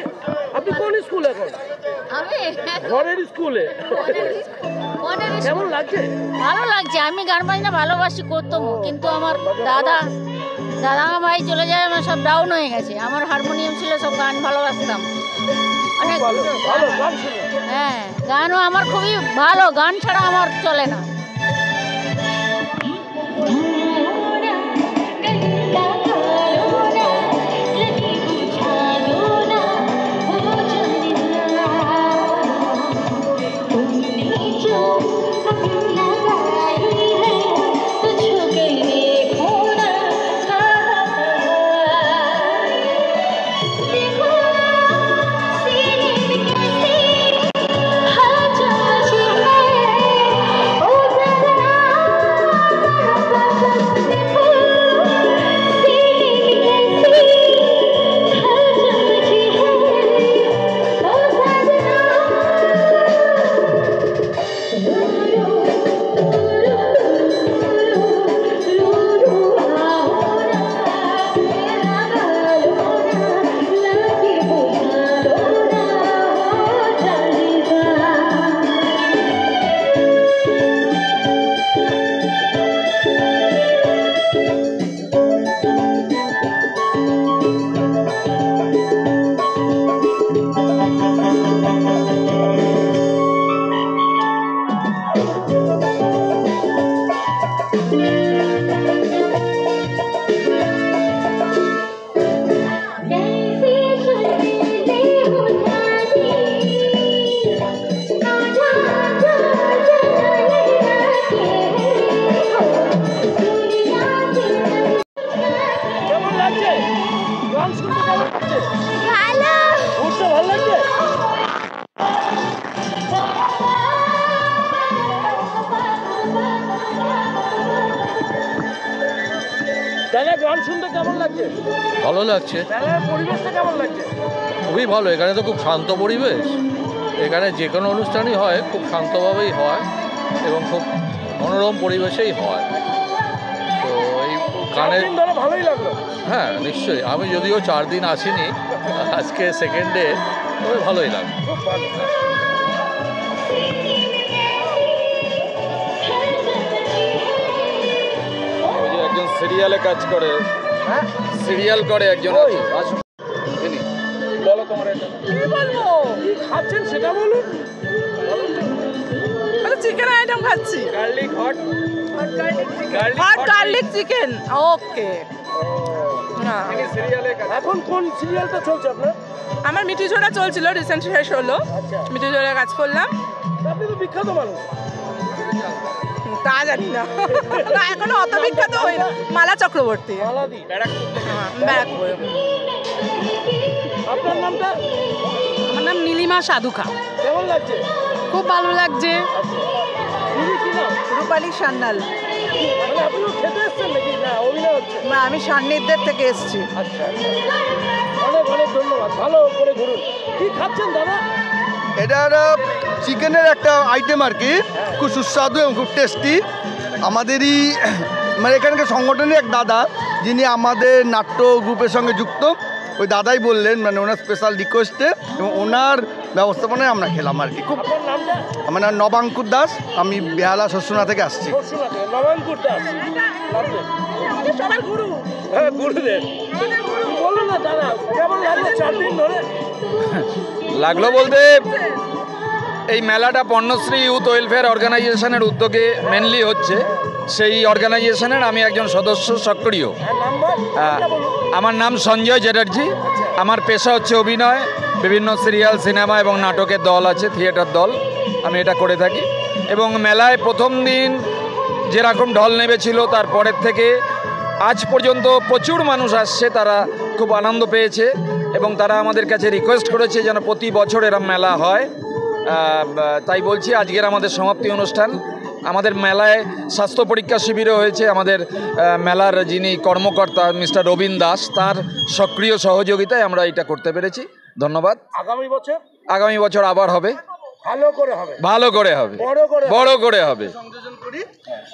Speaker 1: আপনি কোন স্কুল এখন?
Speaker 14: আমি
Speaker 1: ঘরের স্কুলে। কেমন লাগছে?
Speaker 14: ভালো লাগছে। আমি গান বাজনা ভালোবাসি, করতাম, কিন্তু আমার দাদা ভাই চলে যায়, আমার সব ডাউন হয়ে গেছে। আমার হারমোনিয়াম ছিল, সব গান ভালোবাসতাম অনেক। হ্যাঁ, গানও আমার খুবই ভালো, গান ছাড়া আমার চলে না।
Speaker 16: ভালো লাগছে।
Speaker 1: পরিবেশটা কেমন লাগছে?
Speaker 16: খুবই ভালো। এখানে তো খুব শান্ত পরিবেশ। এখানে যে কোনো অনুষ্ঠানই হয় খুব শান্তভাবেই হয় এবং খুব মনোরম পরিবেশেই হয়। তো এই গানের
Speaker 1: ভালোই লাগলো।
Speaker 16: হ্যাঁ, নিশ্চয়ই। আমি যদিও 4 দিন আসিনি, আজকে সেকেন্ড ডে, তবে ভালোই লাগলো।
Speaker 1: খুব ভালো।
Speaker 12: একজন সিরিয়ালে কাজ করে, সিরিয়াল করে একজন।
Speaker 1: বলো তোমার এটা কি বলবো? কি খাচ্ছেন সেটা বলুন।
Speaker 4: চিকেন আইটেম খাচ্ছি।
Speaker 1: Garlic hot
Speaker 4: garlic chicken. Okay.
Speaker 1: এখন কোন সিরিয়ালটা চলছে আপনার?
Speaker 4: আমার মিঠি ঝোড়া চলছিল, রিসেন্ট শেষ হলো। মিঠি ঝোড়া কাজ করলাম।
Speaker 1: আপনি তো বিখ্যাত মানুষ।
Speaker 4: তা জানি না, এখনো অত বিখ্যাত হই না। মালা চক্রবর্তী। ব্যারাকপুর।
Speaker 1: আপনার নামটা?
Speaker 4: আমার নাম নীলিমা সাধুখা।
Speaker 1: কেমন লাগছে?
Speaker 4: খুব ভালো লাগছে।
Speaker 7: রূপালী সান্যাল।
Speaker 1: মানে আপনিও খেতে এসেছেন নাকি? না, অভিনয় হচ্ছে।
Speaker 7: না, আমি সান্নিধ্যের থেকে এসেছি।
Speaker 1: আচ্ছা, অনেক অনেক ধন্যবাদ। ভালো করে ঘুরুন। কি খাচ্ছেন দাদা?
Speaker 3: এটা একটা চিকেনের একটা আইটেম আর কি, খুব সুস্বাদু এবং খুব টেস্টি। আমাদেরই মানে এখানকার সংগঠনের এক দাদা যিনি আমাদের নাট্য গ্রুপের সঙ্গে যুক্ত, ওই দাদাই বললেন, মানে ওনার স্পেশাল রিকোয়েস্টে এবং ওনার ব্যবস্থাপনায় আমরা খেলাম আর কি। খুব আমার নাম নবাঙ্কুর দাস, আমি বেহালা শস্যনা থেকে আসছি।
Speaker 1: নবাঙ্কুর দাস হ্যাঁ গুরুদেব, বলুন না দাদা কেমন লাগলো 4 দিন ধরে?
Speaker 12: লাগলো বলতে এই মেলাটা পণ্যশ্রী ইউথ ওয়েলফেয়ার অর্গানাইজেশনের উদ্যোগে মেনলি হচ্ছে। সেই অর্গানাইজেশনের আমি একজন সদস্য সক্রিয়। আমার নাম সঞ্জয় চ্যাটার্জি। আমার পেশা হচ্ছে অভিনয়, বিভিন্ন সিরিয়াল, সিনেমা এবং নাটকের দল আছে, থিয়েটার দল, আমি এটা করে থাকি। এবং মেলায় প্রথম দিন যেরকম ঢল নেমেছিল তারপরের থেকে আজ পর্যন্ত প্রচুর মানুষ আসছে, তারা খুব আনন্দ পেয়েছে এবং তারা আমাদের কাছে রিকোয়েস্ট করেছে যেন প্রতি বছর এরম মেলা হয়। তাই বলছি আজকের আমাদের সমাপ্তি অনুষ্ঠান। আমাদের মেলায় স্বাস্থ্য পরীক্ষা শিবিরও হয়েছে। আমাদের মেলার যিনি কর্মকর্তা মিস্টার রবীন দাস, তার সক্রিয় সহযোগিতায় আমরা এটা করতে পেরেছি। ধন্যবাদ। আগামী বছর আবার হবে, ভালো করে হবে, বড় করে হবে।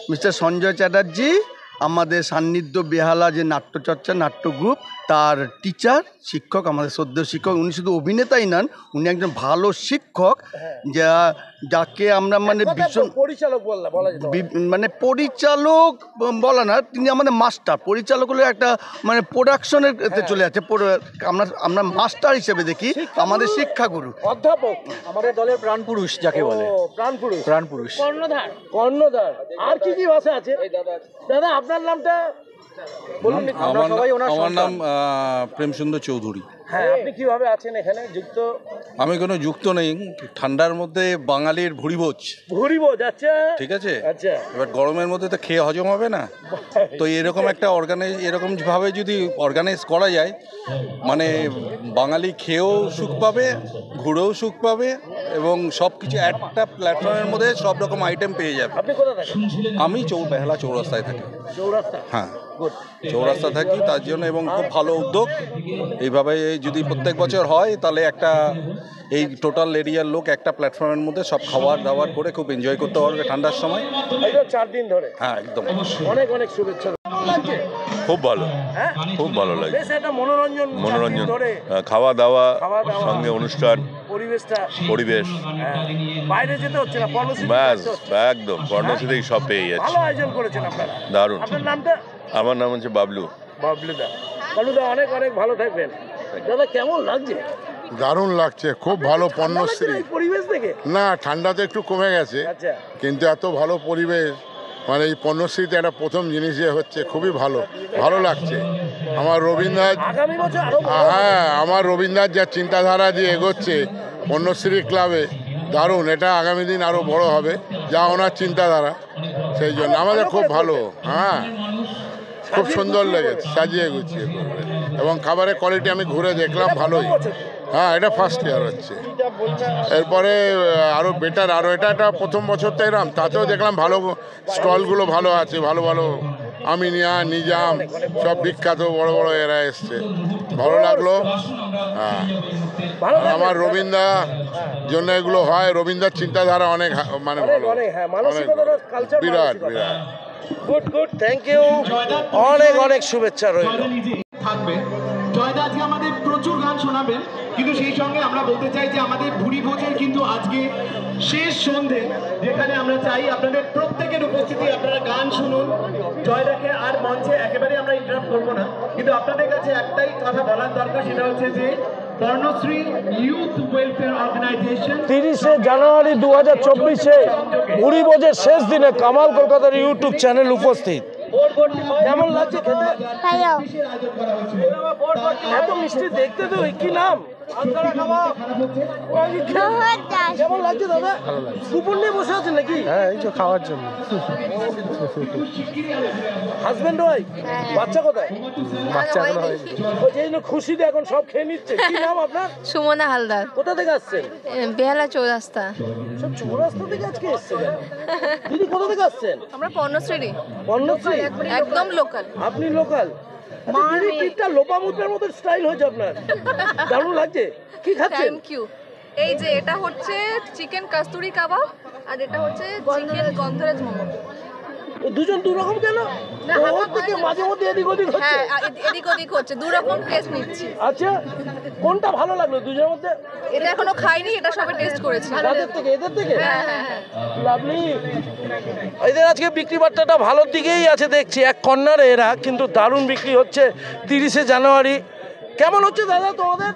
Speaker 3: মিস্টার সঞ্জয় চ্যাটার্জি আমাদের সান্নিধ্য বেহালা যে নাট্যচর্চা নাট্য গ্রুপ, তার টিচার, শিক্ষক, আমাদের শ্রদ্ধেয় শিক্ষক। উনি শুধু অভিনেতাই নন, উনি একজন ভালো শিক্ষক, যাকে আমরা মানে ভীষণ
Speaker 1: পরিচালক
Speaker 3: মানে পরিচালক বলা না, তিনি আমাদের মাস্টার। পরিচালক হলে একটা মানে প্রোডাকশনের চলে যাচ্ছে, আমরা মাস্টার হিসেবে দেখি, আমাদের শিক্ষাগুরু,
Speaker 1: অধ্যাপক,
Speaker 5: আমাদের দলের প্রাণপুরুষ যাকে বলে। প্রাণপুরুষ
Speaker 1: কর্ণধার। আর কি কি ভাষা আছে দাদা? আপনার নামটা বলুন।
Speaker 17: আমার নাম প্রেমসুন্দর চৌধুরী।
Speaker 1: হ্যাঁ, আপনি কিভাবে আছেন এখানে যুক্ত?
Speaker 17: আমি কোনো যুক্ত নেই, ঠান্ডার মধ্যে বাঙালির ভুড়িভোজ।
Speaker 1: আচ্ছা,
Speaker 17: ঠিক আছে।
Speaker 1: আচ্ছা,
Speaker 17: এবার গরমের মধ্যে তো খেয়ে হজম হবে না, তো এরকম একটা এরকম ভাবে যদি অর্গানাইজ করা যায়, মানে বাঙালি খেয়েও সুখ পাবে, ঘুরেও সুখ পাবে এবং সব কিছু একটা প্ল্যাটফর্মের মধ্যে সব রকম আইটেম পেয়ে যাবে।
Speaker 1: আপনি কোথায় থাকেন?
Speaker 17: আমি বেহালা চৌরাস্তায় থাকি। হ্যাঁ, চৌরাস্তা থাকি, তার জন্য। এবং খুব ভালো উদ্যোগ। এইভাবে যদি প্রত্যেক বছর হয় তাহলে একটা এই টোটাল এরিয়ার লোক একটা প্ল্যাটফর্মের মধ্যে সব খাবার দাবার করে খুব এনজয় করতে পারবে ঠান্ডার সময়।
Speaker 1: 4 দিন ধরে।
Speaker 17: হ্যাঁ, একদম।
Speaker 1: অনেক অনেক শুভেচ্ছা।
Speaker 18: খুব ভালো, খুব ভালো লাগে।
Speaker 1: মনোরঞ্জন,
Speaker 18: খাওয়া দাওয়া সঙ্গে অনুষ্ঠান, পরিবেশ।
Speaker 1: বাইরে যেতে হচ্ছে না,
Speaker 18: ব্যাস একদম কর্ণশ্রীতেই সব পেয়ে যাচ্ছে।
Speaker 1: ভালো আয়োজন করেছেন আপনারা।
Speaker 18: দারুণ।
Speaker 1: আপনার নামটা?
Speaker 18: আমার নাম হচ্ছে বাবলু।
Speaker 1: বাবলুদা অনেক অনেক ভালো থাকবেন। দাদা কেমন লাগছে?
Speaker 11: দারুণ লাগছে, খুব ভালো পণ্যশ্রী।
Speaker 1: পরিবেশ দেখে
Speaker 11: না, ঠান্ডা তো একটু কমে গেছে, কিন্তু এত ভালো পরিবেশ, মানে এই পণ্যশ্রীতে একটা প্রথম জিনিস যে হচ্ছে, খুবই ভালো লাগছে। আমার রবীন্দ্রনাথ, হ্যাঁ, আমার রবীন্দ্রনাথ যা চিন্তাধারা দিয়ে এগোচ্ছে পণ্যশ্রী ক্লাবে, দারুণ। এটা আগামী দিন আরও বড় হবে, যা ওনার চিন্তাধারা, সেই জন্য আমাদের খুব ভালো। হ্যাঁ, খুব সুন্দর লেগেছে, সাজিয়ে গুছিয়ে করবে এবং খাবারের কোয়ালিটি আমি ঘুরে দেখলাম, ভালোই। হ্যাঁ, এটা ফার্স্ট ইয়ার হচ্ছে। এরপরে আরও বেটার, আরও এটা প্রথম বছর তো এরম, তাতেও দেখলাম ভালো স্টলগুলো ভালো আছে, ভালো আমিনিয়া, নিজাম, সব বিখ্যাত বড় বড় এরা এসছে, ভালো লাগলো। হ্যাঁ, আমার রবীন্দ্রার জন্য এগুলো হয়, রবীন্দ্রার চিন্তাধারা অনেক মানে ভালো, বিরাট।
Speaker 1: Good, thank you. অনেক অনেক শুভেচ্ছা রইল।
Speaker 10: থাকবে জয়দা আজকে আমাদের প্রচুর গান শোনাবেন, কিন্তু সেই সঙ্গে আমরা বলতে চাই যে আমাদের ভুড়ি ভোজের কিন্তু আজকে শেষ সন্ধে, যেখানে আমরা চাই আপনাদের প্রত্যেকের উপস্থিতি, আপনারা গান শুনুন। জয়দাকে আর মঞ্চে একেবারে আমরা ইন্টারাপ্ট করবো না, কিন্তু আপনাদের কাছে একটাই কথা বলার দরকার, সেটা হচ্ছে যে কর্ণশ্রী ইউথ ওয়েলফেয়ার অর্গানাইজেশন
Speaker 1: 30শে জানুয়ারি 2024-এ ভুড়ি ভোজের শেষ দিনে কামাল কলকাতার ইউটিউব চ্যানেল উপস্থিত। কেমন লাগছে খেতে? এত মিষ্টি দেখতে তো। কি নাম? কেমন লাগছে দাদা? কুপন নিয়ে বসে আছেন নাকি?
Speaker 6: হ্যাঁ, এই তো খাওয়ার জন্য।
Speaker 1: Husband wife? বাচ্চা কোথায়?
Speaker 6: বাচ্চা
Speaker 1: খুশিতে এখন সব খেয়ে নিচ্ছে। কি নাম আপনার?
Speaker 4: সুমনা হালদার।
Speaker 1: কোথা থেকে আসছেন?
Speaker 4: বেহালা চৌরাস্তা।
Speaker 1: সব চৌরাস্তা থেকে আজকে এসছে কেন? দিদি কোথা থেকে আসছেন?
Speaker 4: আমরা পণ্যশ্রী।
Speaker 1: পণ্যশ্রী?
Speaker 4: একদম লোকাল।
Speaker 1: আপনি লোকাল? পিঠটা লোপামুদ্রার মতো স্টাইল হয়েছে আপনার, দারুণ লাগছে। কি খাচ্ছেন?
Speaker 4: Thank you. এই যে এটা হচ্ছে চিকেন কাস্তুরি কাবাব আর এটা হচ্ছে চিকেন গন্ধরাজ মোমো।
Speaker 1: দুজন দু রকম কেন? ওর থেকে মাঝে মধ্যে এদিক ওদিক হচ্ছে।
Speaker 4: হ্যাঁ, এদিক ওদিক হচ্ছে, দু রকম টেস্ট নিচ্ছি।
Speaker 1: আচ্ছা, কোনটা ভালো লাগলো দুজনের মধ্যে?
Speaker 4: এটা এখনো খাইনি, এটা সবে টেস্ট করেছি।
Speaker 1: তাদের থেকে, এদের থেকে?
Speaker 4: হ্যাঁ হ্যাঁ হ্যাঁ।
Speaker 1: লাভলি। এদের আজকে বিক্রি বার্তাটা ভালোর দিকেই আছে দেখছি, এক কর্নারে এরা, কিন্তু দারুণ বিক্রি হচ্ছে। 30শে জানুয়ারি কেমন হচ্ছে দাদা তোমাদের?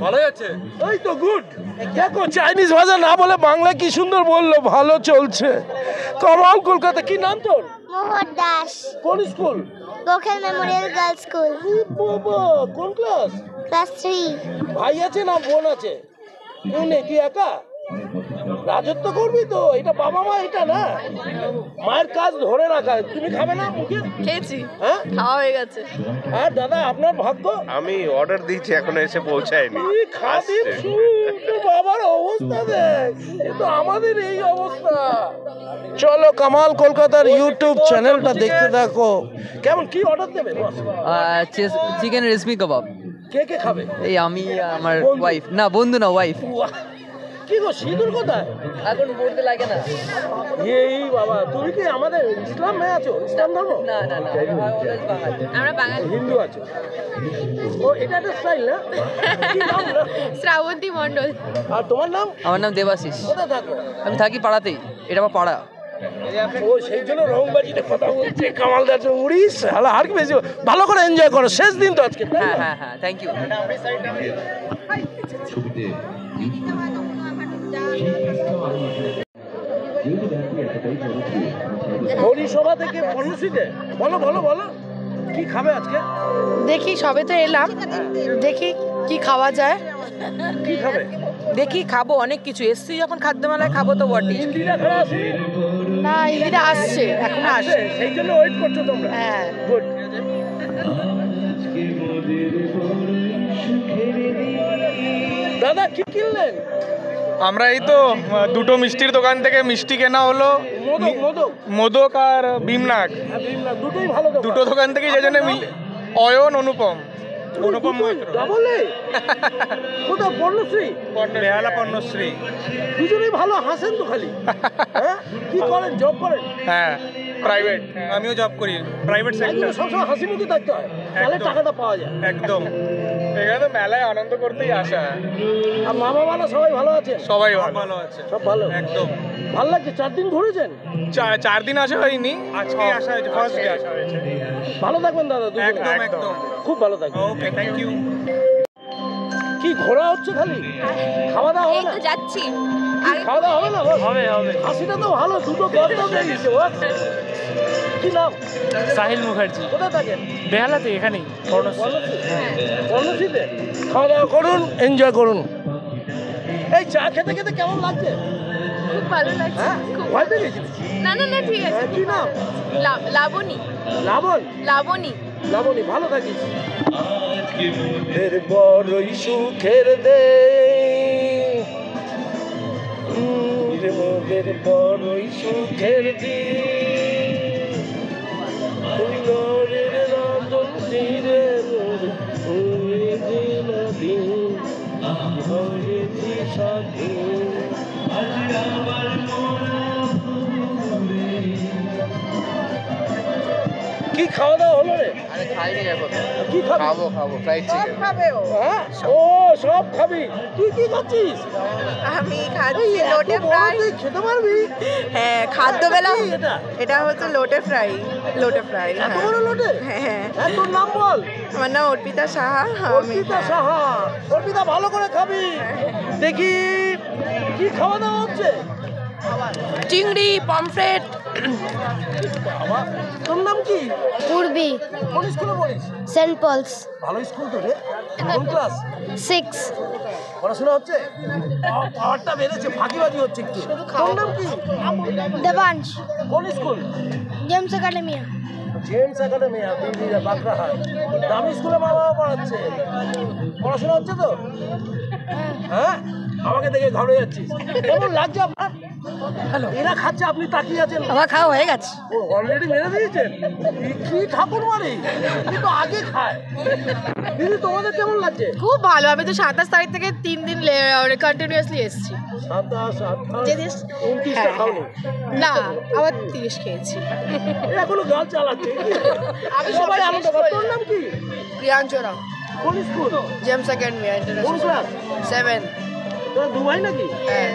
Speaker 12: ভালোই আছে।
Speaker 1: এই তো গুড। দেখো চাইনিজ ভাষা না বলে বাংলা কি সুন্দর বললো, ভালো চলছে। কামাল কলকাতা। কি নাম তোর?
Speaker 2: মোহর দাস।
Speaker 1: কোন school?
Speaker 2: Gokhale Memorial girls school.
Speaker 1: বাবা, কোন ক্লাস?
Speaker 2: ক্লাস 3।
Speaker 1: ভাই আছে না বোন আছে? কেউ নেই, তুই একা রাজত্ব করবি তো? এটা বাবা মা, এটা না মায়ের কাজ ধরে রাখা। তুমি খাবে না? মুখে
Speaker 4: খেয়েছি।
Speaker 1: হ্যাঁ,
Speaker 4: খাওয়া হয়ে গেছে।
Speaker 1: আর দাদা আপনার ভাগ্য,
Speaker 18: আমি অর্ডার দিয়েছি, এখনো এসে পৌঁছায়নি।
Speaker 1: খাদিম বাবার অবস্থা দেখ, কিন্তু আমাদের এই অবস্থা। চলো কামাল কলকাতার ইউটিউব চ্যানেলটা দেখতে থাকো। কেমন কি অর্ডার দেবে?
Speaker 5: চিকেন রেশমি কাবাব।
Speaker 1: কে কে খাবে?
Speaker 5: এই আমি, আমার ওয়াইফ। না বন্ধু না, ওয়াইফ।
Speaker 1: কি গো, সিঁদুর কোথায়?
Speaker 5: এখন পড়তে লাগে না।
Speaker 1: এই বাবা, তুমি কি আমাদের ইসলাম মে আছো? ইসলাম ধর্ম?
Speaker 5: না না না,
Speaker 4: আমরা বাঙালি।
Speaker 1: হিন্দু আছো? ও, এটা একটা স্টাইল না? কি নাম?
Speaker 4: শ্রাবন্তী মণ্ডল।
Speaker 1: আর তোমার নাম?
Speaker 5: আমার নাম দেবাশিস।
Speaker 1: কোথায় থাকো?
Speaker 5: আমি থাকি পাড়াতেই, এটা আমার পাড়া।
Speaker 1: ও, সেই জন্য রংবাজিতে কথা বলছে। কামাল দাস উড়িস, হ্যালো, আর কি বেশি ভালো করে এনজয় করো। শেষ দিন তো আজকে।
Speaker 5: হ্যাঁ হ্যাঁ হ্যাঁ, থ্যাংক ইউ।
Speaker 1: হরিসভা থেকে পর্ণশ্রীতে বলো বলো বলো, কি খাবে আজকে?
Speaker 7: দেখি, সবে তো এলাম, দেখি কি খাওয়া যায়।
Speaker 1: কি খাবে?
Speaker 7: দেখি, খাবো অনেক কিছু। এসছি যখন খাদ্য মেলায়, খাবো তো বটে।
Speaker 1: ইন্দিরা খাওয়া আসেনি?
Speaker 7: না, ইন্দিরা আসছে, এখনো আসছে।
Speaker 1: সেই জন্য ওয়েট করছো তোমরা?
Speaker 7: হ্যাঁ,
Speaker 1: গুড। দাদা কি কিনলেন?
Speaker 12: আমরা এই তো দুটো মিষ্টির দোকান থেকে মিষ্টি কেনা হলো,
Speaker 1: মোদক। মোদক,
Speaker 12: মোদক আর ভীমনাগ।
Speaker 1: দুটোই ভালো।
Speaker 12: দুটো দোকান থেকে যে জন্য অয়ন অনুপম মৈত্র।
Speaker 1: ডাবলে কোথাও পর্ণশ্রী?
Speaker 12: বেহালা পর্ণশ্রী।
Speaker 1: দুজনেই ভালো, হাসেন তো খালি। হ্যাঁ, কি করেন? জব করেন?
Speaker 12: হ্যাঁ, প্রাইভেট। আমিও জব করি, প্রাইভেট সেক্টর।
Speaker 1: সবসময় হাসি মুখে থাকতে হয়, তাহলে টাকাটা পাওয়া যায়।
Speaker 12: একদম। এখানে তো মেলায় আনন্দ করতেই আসা।
Speaker 1: আর মা বাবারা সবাই ভালো আছে?
Speaker 12: সবাই ভালো আছে,
Speaker 1: সব ভালো।
Speaker 12: একদম
Speaker 1: ভালো লাগছে। 4 দিন ঘুরেছেন?
Speaker 12: 4 দিন আসা হয়নি, আজকে আসা হয়েছে, ফার্স্ট ডে আসা হয়েছে।
Speaker 1: ভালো থাকবেন দাদা,
Speaker 12: একদম একদম,
Speaker 1: খুব ভালো থাকবেন।
Speaker 12: ওকে, থ্যাংক ইউ।
Speaker 1: কি ঘোরা হচ্ছে খালি? খাওয়া দাওয়া হবে না?
Speaker 4: যাচ্ছি।
Speaker 1: খাওয়া দাওয়া হবে না? হবে হবে। হাসিটা তো ভালো, দুটো গল্প হয়ে গেছে। কি নাম?
Speaker 13: সাহিল মুখার্জি।
Speaker 1: কোথায় থাকেন?
Speaker 13: বেহালাতে, এখানেই
Speaker 1: পর্ণশ্রীতে। খাওয়া দাওয়া করুন, এনজয় করুন। এই চা খেতে খেতে কেমন লাগছে?
Speaker 4: খুব ভালো লাগছে।
Speaker 1: ভয় পেয়ে গেছি?
Speaker 4: না না না, ঠিক আছে।
Speaker 1: কি নাম?
Speaker 4: লাবণী।
Speaker 1: লাবণ?
Speaker 4: লাবণী।
Speaker 1: লাবণী, ভালো থাকিস। এর বড়ই সুখের দে, মোদের বড়ই সুখের দিন, ফুলের রতন তীরে দিন হয়েছি স্বাধীন। কি খাওয়া দাওয়া হলো রে?
Speaker 5: আরে খাইনি এখন।
Speaker 1: কি খাবি?
Speaker 5: খাবো ফ্রাইড চিকেন।
Speaker 1: হ্যাঁ, ও সব খাবি। তুই কি খাচ্ছিস?
Speaker 4: আমি খাচ্ছি লোটে ফ্রাই।
Speaker 1: তুই খেতে পারবি?
Speaker 4: হ্যাঁ, খাদ্যবেলা। এটা হচ্ছে লোটে ফ্রাই। লোটে ফ্রাই,
Speaker 1: এত বড় লোটে?
Speaker 4: হ্যাঁ।
Speaker 1: তোর নাম বল।
Speaker 4: আমার নাম অর্পিতা সাহা।
Speaker 1: অর্পিতা সাহা। অর্পিতা, ভালো করে খাবি। দেখি কি খাওয়া দাওয়া হচ্ছে?
Speaker 4: চিংড়ি, পমফ্রেট।
Speaker 1: তোর নাম কি?
Speaker 2: পূর্বী।
Speaker 1: কোন স্কুলে পড়িস?
Speaker 2: Saint Paul's.
Speaker 1: ভালো স্কুল তো রে। কোন ক্লাস?
Speaker 2: 6।
Speaker 1: পড়াশোনা হচ্ছে? পাওয়ারটা বেড়েছে, ফাঁকিবাজি হচ্ছে একটু। তোর নাম কি?
Speaker 2: দেবাংশ।
Speaker 1: কোন school?
Speaker 2: James academia.
Speaker 1: James academia, দিদিরা বাঁকড়াহাট। দামি স্কুলে মা বাবা পড়াচ্ছে। পড়াশোনা হচ্ছে তো? হ্যাঁ, আমাকে দেখে ঘরে যাচ্ছিস, কেমন লাগছে আপনার? হ্যালো, এরা খাচ্ছে, আপনি তাকিয়ে আছেন।
Speaker 19: আমার খাওয়া হয়ে গেছে।
Speaker 1: ও অলরেডি মেরে দিয়েছেন? কি ঠাকুর মারি, কিন্তু আগে খায়। দিদি তোমাদের কেমন লাগছে?
Speaker 4: খুব ভালো। আমি তো 27 তারিখ থেকে 3 দিন কন্টিনিউয়াসলি এসেছি।
Speaker 1: 29টা খাওনি?
Speaker 4: না, আবার 30 খেয়েছি।
Speaker 1: এখনো গাল চালাচ্ছে।
Speaker 4: আমি
Speaker 1: সবাই আনন্দ করে। তোর নাম কি?
Speaker 4: প্রিয়াঞ্চরা।
Speaker 1: কোন স্কুল?
Speaker 4: James academy international.
Speaker 1: কোন ক্লাস?
Speaker 4: 7।
Speaker 1: তোরা দুবাই নাকি?
Speaker 4: হ্যাঁ।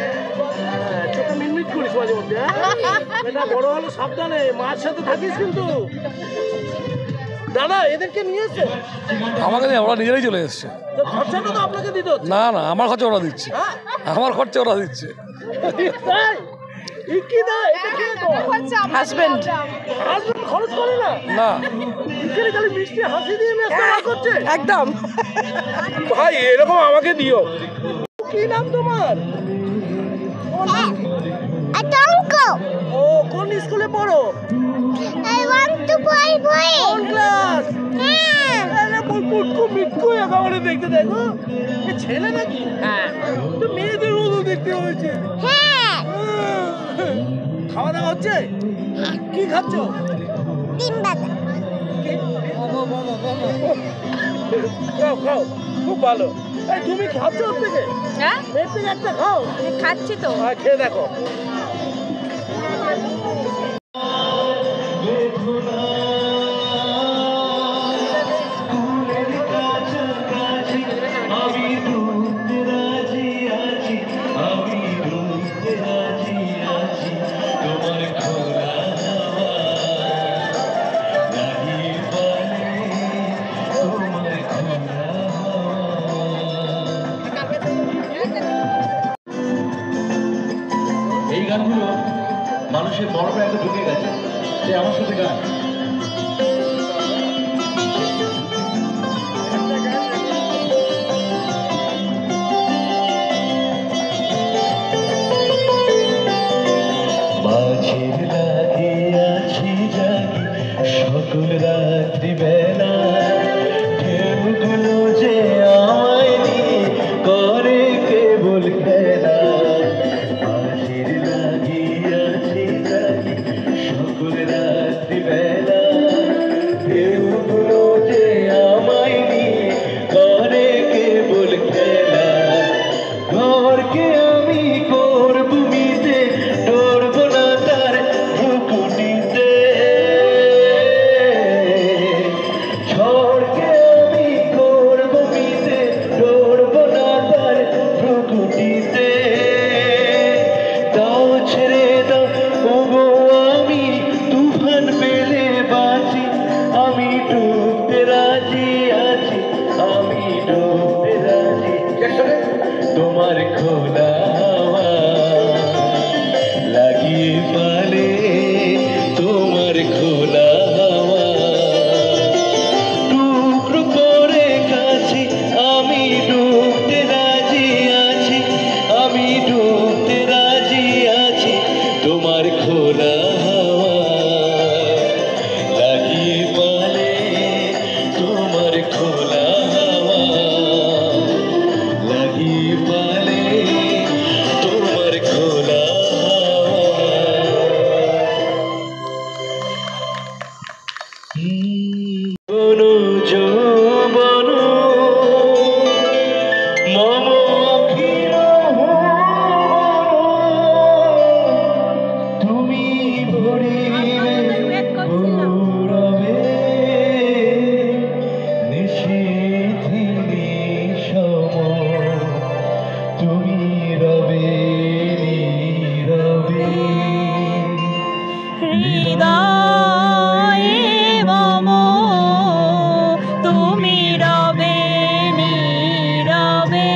Speaker 1: চোখে মিটমিট করিস মাঝে মধ্যে। এটা বড় হলো সাবধানে, মার সাথে থাকিস কিন্তু। দাদা এদেরকে নিয়ে এসছে?
Speaker 20: আমাকে নিয়ে ওরা নিজেরাই চলে এসছে।
Speaker 1: খরচাটা তো আপনাকে দিতে হচ্ছে।
Speaker 20: না না, আমার খরচা ওরা দিচ্ছে। আমার খরচা ওরা দিচ্ছে।
Speaker 4: হাজবেন্ড
Speaker 1: খরচ করে না?
Speaker 20: না,
Speaker 1: খালি মিষ্টি হাসি দিয়ে মেসটা করছে
Speaker 4: একদম।
Speaker 1: ভাই এরকম আমাকে দিও। কি নাম তোমার? ও কোন স্কুলে পড়ো? কোন ক্লাস? মিটকু একেবারে দেখতে দেখো। ছেলে নাকি? তো মেয়েদের মতো দেখতে হয়েছে। খাওয়া দাওয়া হচ্ছে? কি খাচ্ছ? খাও খাও, খুব ভালো। তুমি খাচ্ছ ওর থেকে?
Speaker 4: হ্যাঁ,
Speaker 1: মেয়ের থেকে একটা খাও।
Speaker 4: খাচ্ছি তো।
Speaker 1: খেয়ে দেখো।
Speaker 10: এই গানগুলো মানুষের মরণে এত ঢুকে গেছে যে আমার সাথে গান। মাঝের লাগিয়াছি জাগি সকল রাত্রি বেলা, ঢেউগুলো যে আমায় নিয়ে করে কেবল খেলা। মাঝের লাগিয়াছি জাগি সকল রাত্রি বেলা, ঢেউগুলো যে আমায় নিয়ে করে কেবল খেলা। ঘরকে আমি করব মিতে, ডরব না তার ভ্রুকুটিতে। ঝড়কে আমি করব মিতে, ডরব না তার ভ্রুকুটিতে। দাও ছেড়ে দাও ওগো আমি তুফান পেলে বাঁচি, আমি ডুবতে রাজি আছি, আমি ডুবতে রাজি। তোমার খোলা হাওয়া লাগিয়ে পালে, তোমার খোলা হাওয়া টুকরো করে কাছে, আমি ডুবতে রাজি আছি, আমি ডুবতে রাজি আছি। তোমার খোলা হাওয়া লাগিয়ে পালে, তোমার খোলা হাওয়া লাগিয়ে পালে, তোমার খোলা বনু যৌবন মম অখিল তুমি ভরিবে গৌরবে, নিশীথি নিশম তুমি রবে নীরবে।
Speaker 14: হৃদয়ে মম তুমি রবে নীরবে।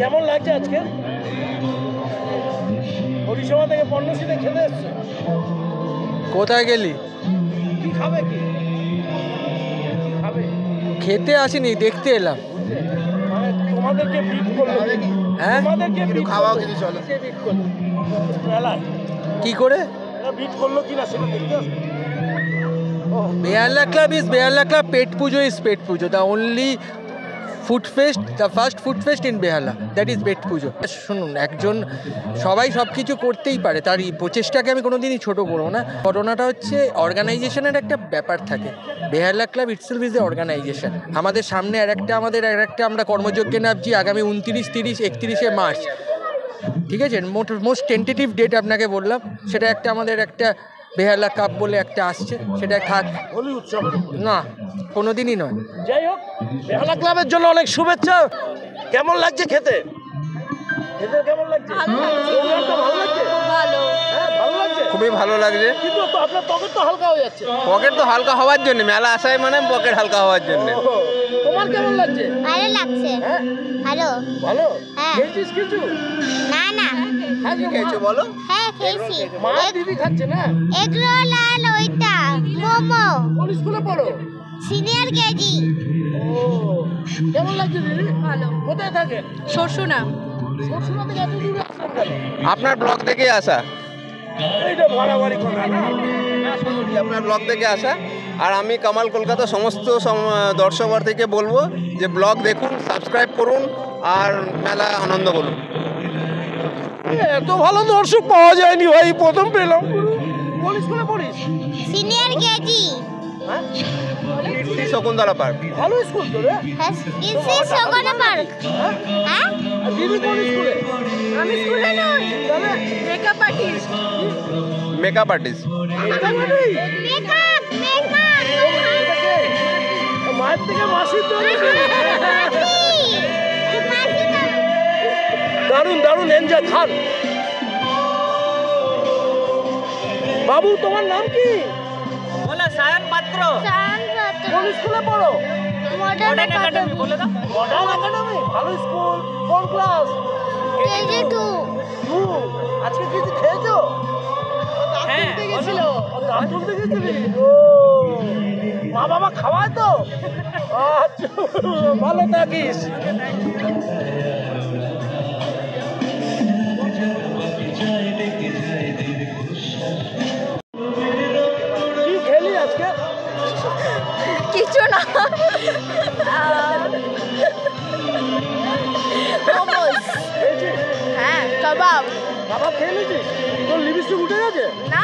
Speaker 1: কেমন লাগছে আজকে? পরিষেবা থেকে পণ্যশ্রীতে খেতে এসছে।
Speaker 5: কোথায় গেলি?
Speaker 1: কি খাবে কি খাবে?
Speaker 5: খেতে আসিনি, দেখতে এলাম।
Speaker 1: মানে তোমাদেরকে বিট করলো?
Speaker 5: হ্যাঁ,
Speaker 1: তোমাদেরকে বিট খাওয়া কিছু চলে বিট করলো মেলায়
Speaker 5: কি করে
Speaker 1: বিট করলো কিনা সেটা দেখতে আসবে।
Speaker 5: Behala club is Behala club, Pet Pujo is Pet Pujo, the only food fest, the first food fest in Behala, that is Pet Pujo. শুনুন, একজন সবাই সব কিছু করতেই পারে, তার এই প্রচেষ্টাকে আমি কোনোদিনই ছোটো করবো না। ঘটনাটা হচ্ছে অর্গানাইজেশনের একটা ব্যাপার থাকে। Behala club itself is a organization. আমাদের সামনে আমাদের আমরা কর্মযজ্ঞে নামছি আগামী 29, 30, 31শে মার্চ, ঠিক আছে? মোস্ট টেন্টেটিভ ডেট আপনাকে বললাম, সেটা আমাদের একটা বেহালা কাপ বলে একটা আসছে, সেটা থাক।
Speaker 1: হোলি উৎসব
Speaker 5: না, কোনোদিনই নয়।
Speaker 1: যাই হোক, বেহালা ক্লাবের জন্য অনেক শুভেচ্ছা। কেমন লাগছে খেতে? খেতে কেমন লাগছে? ভালো লাগছে?
Speaker 4: ভালো।
Speaker 1: হ্যাঁ, ভালো লাগছে,
Speaker 18: খুবই ভালো লাগছে।
Speaker 1: কিন্তু আপনার পকেট তো হালকা হয়ে যাচ্ছে।
Speaker 18: পকেট তো হালকা হওয়ার জন্য, মেলা আসায় মানে পকেট হালকা হওয়ার জন্য।
Speaker 1: তোমার কেমন লাগছে?
Speaker 2: ভালো লাগছে। ভালো
Speaker 1: ভালো।
Speaker 2: হ্যাঁ।
Speaker 1: খেয়েছিস কিছু?
Speaker 2: না না।
Speaker 1: হ্যাঁ, কি খেয়েছো বলো?
Speaker 2: হ্যাঁ খেয়েছি।
Speaker 1: মা দিদি খাচ্ছে না?
Speaker 2: এগ রোল আর ওইটা মোমো।
Speaker 1: কোন স্কুলে পড়ো?
Speaker 2: Senior KG.
Speaker 1: ও, কেমন লাগছে দিদি?
Speaker 4: ভালো।
Speaker 1: কোথায় থাকে?
Speaker 4: শর্ষুনা।
Speaker 1: শর্ষুনা থেকে এত দূরে আসলেন কেন?
Speaker 18: আপনার ব্লগ থেকে আসা।
Speaker 1: এইটা বাড়াবাড়ি কথা না?
Speaker 18: আপনার ব্লগ থেকে আসা। আর আমি কামাল কলকাতা সমস্ত দর্শকদের বলবো যে ব্লগ দেখুন, সাবস্ক্রাইব করুন আর মেলা আনন্দ করুন।
Speaker 1: এত ভালো দর্শক পাওয়া যায়নি ভাই, প্রথম পেলাম। কোন স্কুলে পড়িস?
Speaker 2: Senior KG.
Speaker 1: হ্যাঁ,
Speaker 18: শকুন্তলা পার্ক।
Speaker 1: ভালো স্কুল তো রে।
Speaker 2: হ্যাঁ, ইসি শকুন্তলা পার্ক। হ্যাঁ,
Speaker 1: আর দিদি কোন স্কুলে?
Speaker 4: আমি স্কুলে নই,
Speaker 1: তাহলে
Speaker 4: makeup artist.
Speaker 18: Makeup artist.
Speaker 2: Makeup
Speaker 1: মায়ের থেকে মাসির ধরে দারুণ দারুণ এনজয়। খান বাবু, তোমার নাম কি?
Speaker 13: বলো। সায়ন পাত্র।
Speaker 1: কোন স্কুলে পড়ো?
Speaker 2: Modern academy.
Speaker 13: বলে দাও।
Speaker 1: মডার্ন একাডেমি ভালো স্কুল। কোন ক্লাস?
Speaker 2: কেজি 2।
Speaker 1: আজকে কিছু খেয়েছো?
Speaker 13: হ্যাঁ,
Speaker 1: গেছিল। গান শুনতে গেছিলি? ও, মা বাবা খাওয়ায় তো? আচ্ছা, ভালো থাকিস। কি খেলি আজকে?
Speaker 4: কিছু না, মোমোস। হ্যাঁ, কাবাব।
Speaker 1: কাবাব খেয়ে নিয়েছিস? তোর লিপস্টিক উঠে গেছে?
Speaker 4: না,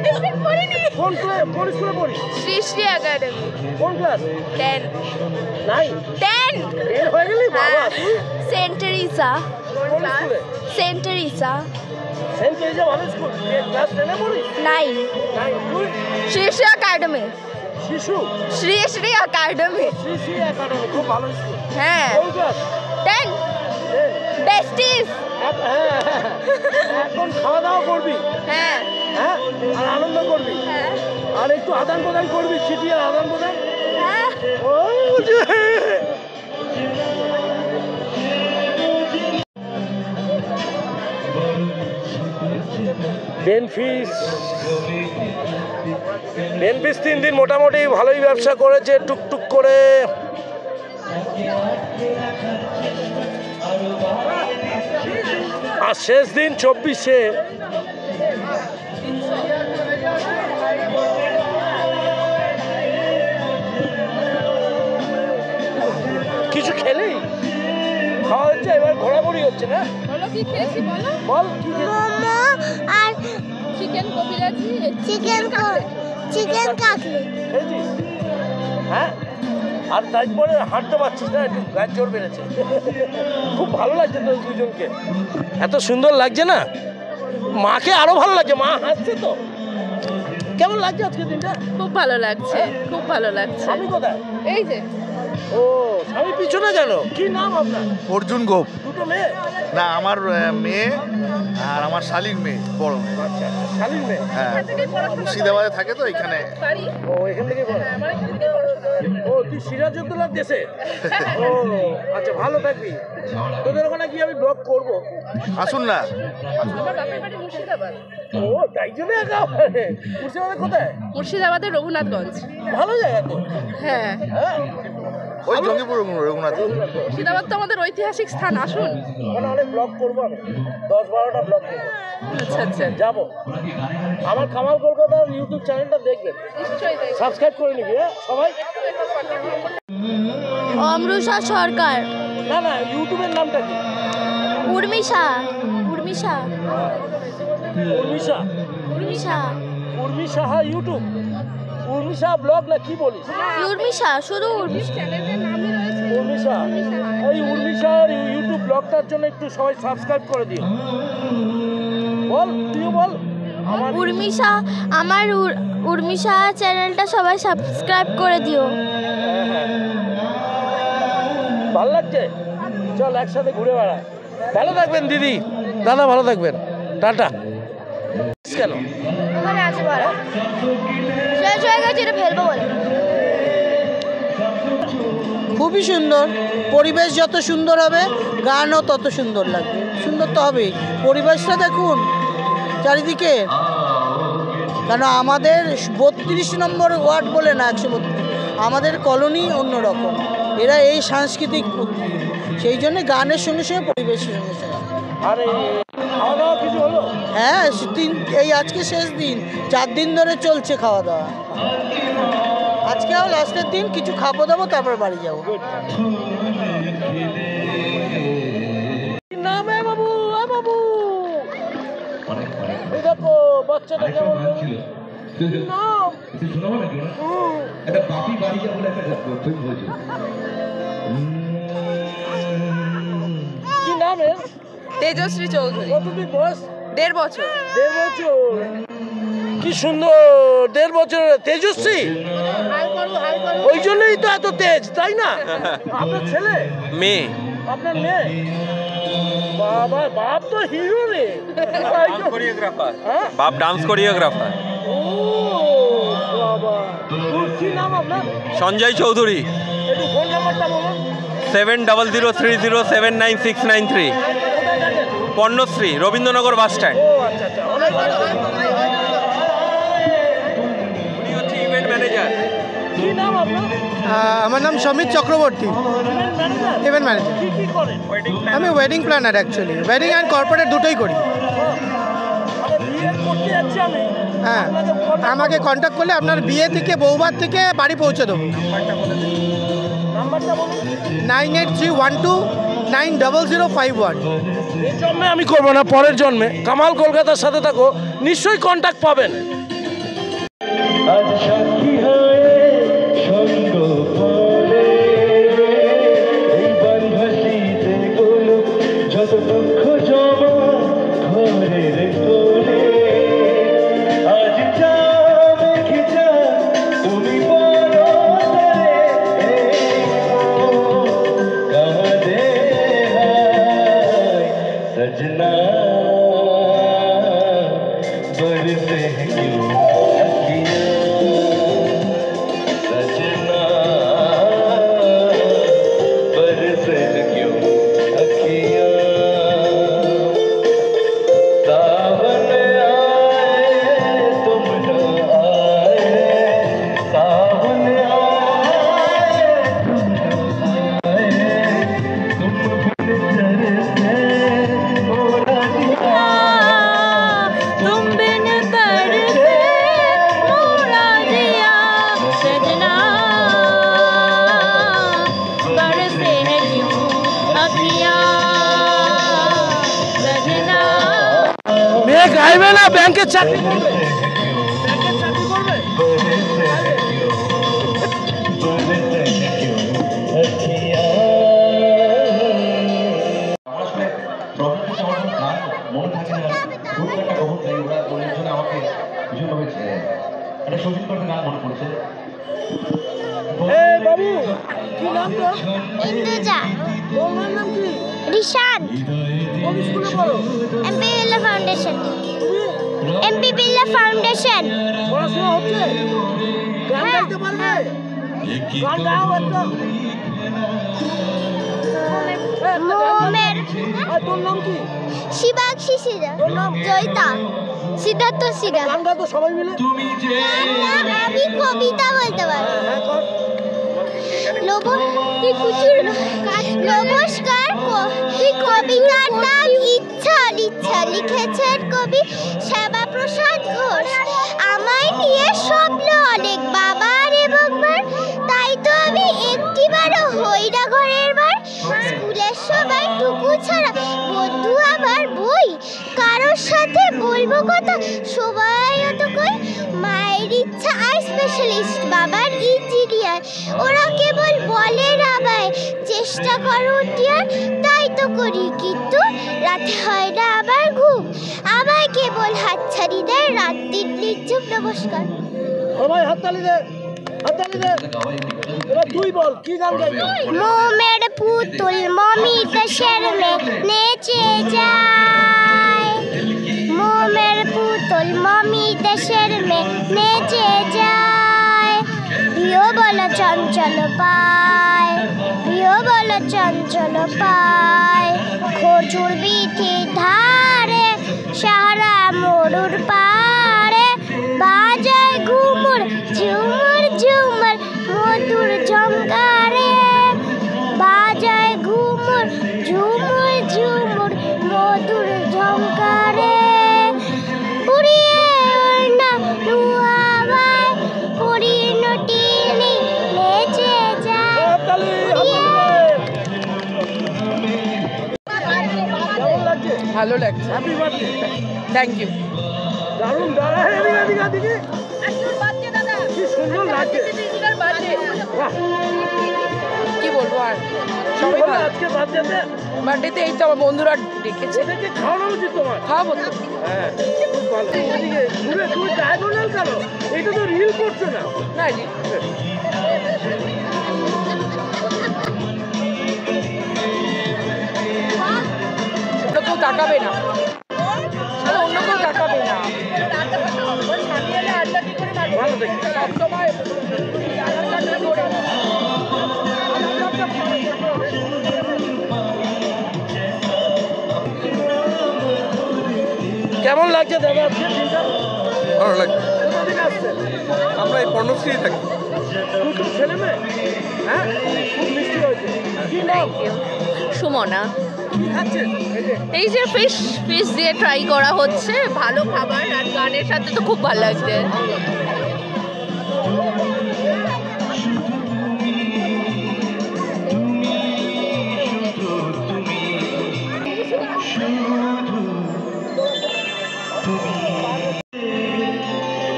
Speaker 4: লিপস্টিক পরিনি।
Speaker 1: কোন স্কুলে পড়িস?
Speaker 4: শ্রী শ্রী একাডেমি।
Speaker 1: কোন ক্লাস?
Speaker 4: 10।
Speaker 1: 10 হয়ে গেলি বাবা তুই?
Speaker 4: Saint Teresa.
Speaker 1: কোন স্কুলে?
Speaker 4: Saint Teresa.
Speaker 1: সেন্ট টেরিসা ভালো স্কুল। ক্লাস 10 পড়িস?
Speaker 4: 9।
Speaker 1: তুই?
Speaker 4: শ্রী শ্রী একাডেমি।
Speaker 1: শিশু?
Speaker 4: শ্রী শ্রী একাডেমি।
Speaker 1: শ্রী শ্রী একাডেমি খুব ভালো স্কুল।
Speaker 4: হ্যাঁ।
Speaker 1: কোন ক্লাস?
Speaker 4: 10। বেস্টিস।
Speaker 1: এখন খাওয়া দাওয়া করবি?
Speaker 4: হ্যাঁ।
Speaker 1: হ্যাঁ, আর আনন্দ করবি?
Speaker 4: হ্যাঁ।
Speaker 1: আর একটু আদান প্রদান করবি, চিঠি আর আদান প্রদান?
Speaker 4: হ্যাঁ।
Speaker 1: বেনফিস 3 দিন মোটামুটি ভালোই ব্যবসা করেছে, টুকটুক করে। আর শেষ দিন 24-এ কিছু খেলি? খাওয়া হচ্ছে, এবার ঘোরাঘুরি হচ্ছে না?
Speaker 4: বলো কি খেয়েছি বলো।
Speaker 1: বল কি
Speaker 2: মোমো আর
Speaker 4: চিকেন কবিরাজি।
Speaker 2: Chicken cutlet.
Speaker 1: খেয়েছিস? হ্যাঁ, আর তারপরে হাঁটতে পারছিস না, একটু গায়ের জোর বেড়েছে। খুব ভালো লাগছে তো দুজনকে, এত সুন্দর লাগছে না? মাকে আরো ভালো লাগছে, মা হাসছে তো। কেমন লাগছে আজকে দিনটা?
Speaker 4: খুব ভালো লাগছে, খুব ভালো লাগছে।
Speaker 1: আমি কোথায়?
Speaker 4: এই যে
Speaker 1: ও স্বামী পিছনে কেন? কি নাম আপনার?
Speaker 3: অর্জুন গোপ।
Speaker 1: দুটো মেয়ে?
Speaker 3: না, আমার মেয়ে আর আমার শালীর মেয়ে, বড় মেয়ে।
Speaker 1: আচ্ছা, শালীর মেয়ে।
Speaker 3: হ্যাঁ, মুর্শিদাবাদে থাকে তো এখানে।
Speaker 1: ও এখান থেকে পড়ে? ও তুই সিরাজউদ্দৌলার দেশে? ও আচ্ছা, ভালো থাকবি। তোদের ওখানে কি আমি ব্লগ করব?
Speaker 3: আসুন না।
Speaker 4: আমার বাপের বাড়ি মুর্শিদাবাদ।
Speaker 1: ও তাই জন্য একেবারে। মুর্শিদাবাদে কোথায়?
Speaker 4: মুর্শিদাবাদের রঘুনাথগঞ্জ।
Speaker 1: ভালো জায়গা তো।
Speaker 4: হ্যাঁ,
Speaker 3: ওই জঙ্গিপুর রঘুনাথ।
Speaker 4: মুর্শিদাবাদ তো আমাদের ঐতিহাসিক স্থান, আসুন।
Speaker 1: ওখানে অনেক ব্লগ করবো আমি, 10-12টা ব্লগ করবো।
Speaker 4: আচ্ছা আচ্ছা,
Speaker 1: যাবো। আমার কামাল কলকাতার ইউটিউব চ্যানেলটা দেখবেন,
Speaker 4: নিশ্চয়ই
Speaker 1: সাবস্ক্রাইব করে নিবি। হ্যাঁ সবাই।
Speaker 2: অমরুষা সরকার।
Speaker 1: না না, ইউটিউবের নামটা কি?
Speaker 2: উর্মিশা। উর্মিশা।
Speaker 1: উর্মিশা।
Speaker 2: উর্মিশা।
Speaker 1: উর্মিশা হ্যাঁ, ইউটিউব উর্মিশা ব্লগ না কি বলিস?
Speaker 2: উর্মিশা, শুধু উর্মিশা।
Speaker 1: উর্মিশা, এই উর্মিশার ইউটিউব ব্লগটার জন্য একটু সবাই সাবস্ক্রাইব করে দিও। বল, তুইও বল।
Speaker 2: উর্মিশা, আমার উর্মিশা চ্যানেলটা সবাই সাবস্ক্রাইব করে দিও।
Speaker 1: ভালো লাগছে? চল একসাথে ঘুরে বেড়াই। ভালো থাকবেন দিদি, দাদা ভালো থাকবেন, টাটা। কেন
Speaker 2: ওখানে আছে বলো, শেষ হয়ে গেছে, এটা ফেলবো বলে।
Speaker 19: খুবই সুন্দর, পরিবেশ যত সুন্দর হবে গানও তত সুন্দর লাগবে। সুন্দর তো হবেই, পরিবেশটা দেখুন চারিদিকে। কেন আমাদের 32 নম্বর ওয়ার্ড বলে না, 132, আমাদের কলোনি অন্যরকম। এরা এই সাংস্কৃতিক, সেই জন্য গানের সঙ্গে সঙ্গে পরিবেশের সঙ্গে সঙ্গে।
Speaker 1: আরে খাওয়া দাওয়া কিছু হলো?
Speaker 19: হ্যাঁ, এই আজকে শেষ দিন, 4 দিন ধরে চলছে খাওয়া দাওয়া। আজকেও লাস্টের দিন, কিছু খাবো দাবো তারপর বাড়ি যাবো।
Speaker 1: নামে বাবু, বাবু দেখো বাচ্চাটা কেমন নাম? কি নাম এর?
Speaker 4: তেজশ্রী চৌধুরী।
Speaker 1: কতদিন বয়স?
Speaker 4: 1.5 বছর।
Speaker 1: 1.5 বছর? কি সুন্দর, 1.5 বছর তেজস্বী। ওই জন্যই তো এত তেজ, তাই না? আপনার ছেলে?
Speaker 8: মেয়ে।
Speaker 1: আপনার মেয়ে? বাবা, বাপ তো হিরো রে।
Speaker 8: বাপ ডান্স কোরিওগ্রাফার।
Speaker 1: ও বাবা, কি নাম আপনার?
Speaker 8: সঞ্জয় চৌধুরী।
Speaker 1: একটু ফোন নাম্বারটা বলুন।
Speaker 8: 7003079693। Parnashree, Rabindranagar bus stand.
Speaker 1: ও আচ্ছা আচ্ছা,
Speaker 8: উনি হচ্ছে ইভেন্ট ম্যানেজার।
Speaker 1: কি নাম আপনার?
Speaker 19: আমার নাম সমিত চক্রবর্তী, ইভেন্ট ম্যানেজার।
Speaker 1: কি কি করেন?
Speaker 19: আমি wedding planner, actually wedding and corporate দুটোই করি।
Speaker 1: বিয়ে করতে যাচ্ছি আমি।
Speaker 19: হ্যাঁ, আমাকে কন্ট্যাক্ট করলে আপনার বিয়ে থেকে, বৌভাত থেকে বাড়ি পৌঁছে দেবো।
Speaker 1: নাম্বারটা বলুন।
Speaker 19: 9831290051।
Speaker 1: এই জন্মে আমি করবো না, পরের জন্মে। কামাল কলকাতার সাথে থাকো, নিশ্চয়ই কন্ট্যাক্ট পাবেন। মেয়ে গাইবে না, ব্যাংকের চাকরি করবে। ব্যাংকের চাকরি করবে। বাবু কি নাম তোর?
Speaker 2: ইন্দুজা।
Speaker 1: তোমার নাম কি?
Speaker 2: রিশান্ত।
Speaker 1: কোন স্কুলে পড়ো?
Speaker 2: এমপি বিল্লা ফাউন্ডেশন। এমপি বিল্লা ফাউন্ডেশন।
Speaker 1: পড়াশোনা হচ্ছে? গান গাইতে পারবে? গান গাও একটা।
Speaker 2: মোমের।
Speaker 1: আর তোর নাম কি?
Speaker 2: শিবাক্ষী সিরা।
Speaker 1: তোর নাম?
Speaker 2: জয়িতা। সিদ্ধার্থ সিরা।
Speaker 1: গান গাও তো সবাই মিলে।
Speaker 2: আমি কবিতা বলতে পারি। নমস্কার। তুই কবিতার নাম ইচ্ছা লিখেছেন কবি শ্যামাপ্রসাদ ঘোষ। আমায় নিয়ে স্বপ্ন অনেক বাবার এবং মার, তাই তো আমি একটিবারও হই না ঘরের বার। স্কুলের সবাই টুকু ছাড়া বন্ধু আমার বই, কারোর সাথে বলবো কথা সবাই অত কই। মায়ের ইচ্ছা আই স্পেশালিস্ট, বাবার ইঞ্জিনিয়ার। ওরা কেবল বলে আমায় চেষ্টা করো টিয়ার, তাই তো করি কিন্তু রাতে হয় না আমার ঘুম। আমায় কেবল হাতছানি দেয় রাত্রির নির্জুম। নমস্কার।
Speaker 1: সবাই হাততালি দে, হাততালি দে। এবার তুই বল কি গান গাইবি?
Speaker 2: মোমের পুতুল মমি দেশের নেচে যায়। মোমের পুতুল মমি দেশের নেচে যায়। বিও বলো চঞ্চল পায়, বিও বলো চঞ্চল পায়। খজুর বিথি ধারে সাহারা মরুর পাড়ে, বাজায় ঘুমুর ঝুমুর ঝুমুর মধুর ঝংকারে। বাজায় ঘুমুর ঝুমুর ঝুমুর মধুর ঝংকারে। পুরিয়ে না নুয়াবাই পরিণতিনি নেচে যায়।
Speaker 5: ভালো লাগছে।
Speaker 1: Happy birthday.
Speaker 5: Thank you.
Speaker 1: দারুণ দাঁড়া এদিকে কি সুন্দর লাগছে।
Speaker 5: কি বলবো আর সবাই ভালো।
Speaker 1: আজকে বার্থডেতে
Speaker 5: এই তো আমার বন্ধুরা ডেকেছে।
Speaker 1: ওদেরকে খাওয়ানো উচিত তোমার।
Speaker 5: খাওয়াবো তো।
Speaker 1: হ্যাঁ খুব ভালো। এদিকে ঘুরে তুমি ডায়াগোনাল কেন? এটা তো রিল করছো না।
Speaker 5: না জি, অন্য কেউ তাকাবে না, অন্য কেউ তাকাবে না।
Speaker 1: ভালো দেখি।
Speaker 5: সবসময়
Speaker 1: কেমন লাগছে দাদা আজকে দিনটা?
Speaker 8: ভালো লাগছে।
Speaker 1: কোথা থেকে আসছেন?
Speaker 8: আমরা এই পর্ণশ্রী থাকি।
Speaker 1: দুটো ছেলে মেয়ে? হ্যাঁ খুব মিষ্টি হয়েছে। কি নাম?
Speaker 4: সুমনা।
Speaker 1: কি খাচ্ছেন?
Speaker 4: এই যে ফিশ দিয়ে ট্রাই করা হচ্ছে, ভালো খাবার আর গানের সাথে তো খুব ভালো লাগছে।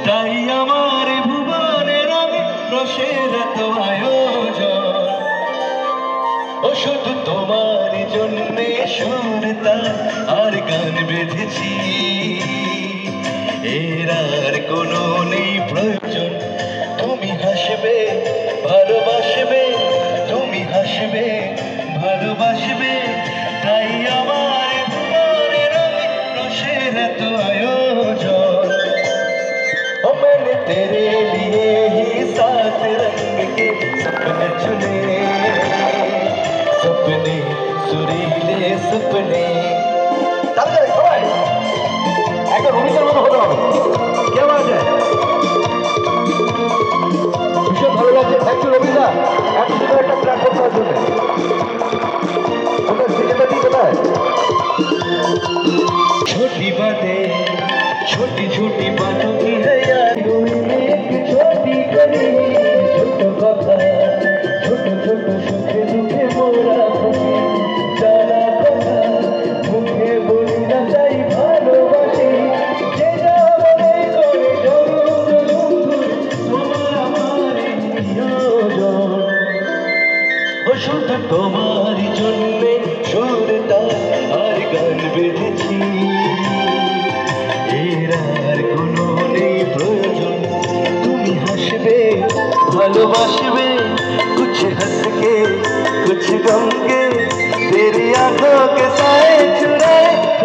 Speaker 10: তাই আমার ভুবনের আমি রসের এত আয়োজন, ও শুধু তোমার জন্যে সুরতা আর গান বেঁধেছি। এর আর কোনো নেই প্রয়োজন। তুমি হাসবে ভালোবাসবে, তুমি হাসবে ভালোবাসবে, তাই আমার ভুবনের আমি রসের এত আয়োজন। मैंने तेरे लिए ही सात रंग के सपने चुने, सपने सुरीले सपने। একটা রবীন্দ্র মতো হতে হবে, কেমন আছে? ভীষণ ভালো লাগছে। থ্যাংক ইউ রবীন্দ্র, এত সুন্দর একটা প্ল্যাটফর্ম করার জন্য। ওটা সেকেন্ডারি কোথায়? छोटी बातें छोटी छोटी बातों की है यार, एक छोटी करी छोटो कथा, छोटो छोटो सुखे दुखे मोरा खुशी जाना कथा, मुखे बोली ना चाই ভালোবাসি, যে যা বলে করে তোমার আমার নিয়োজন। ও শুধু তোমার জন্যে সুরতা আর গান বেঁধেছি। এর আর কোনো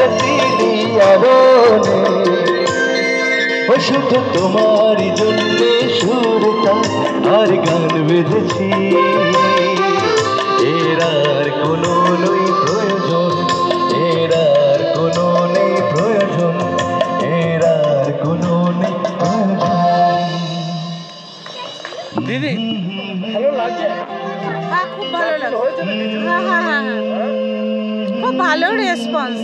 Speaker 21: রসিলি আরনে ও শুধু তোমারই জন্যে সুরতা আর গান বেঁধেছি এর আর কোনো নেই প্রয়োজন এর আর কোনো নেই প্রয়োজন এর আর কোনো নেই প্রয়োজন।
Speaker 1: দিদি ভালো লাগছে?
Speaker 7: হ্যাঁ খুব ভালো লাগছে। হ্যাঁ হ্যাঁ হ্যাঁ খুব ভালো রেসপন্স।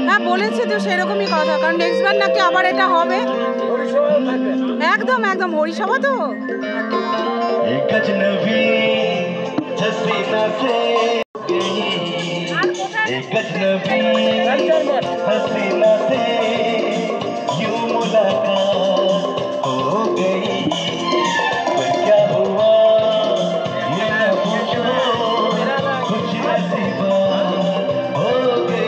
Speaker 7: হ্যাঁ বলেছি তো সেরকমই কথা, কারণ নেক্সট বার নাকি আবার এটা হবে। একদম একদম হরিসভা তো।
Speaker 21: एक अजनबी हसीना से एक अजनबी हसीना से यूं मुलाकात हो गई फिर क्या हुआ ये न पूछो कुछ ऐसी बात हो गई।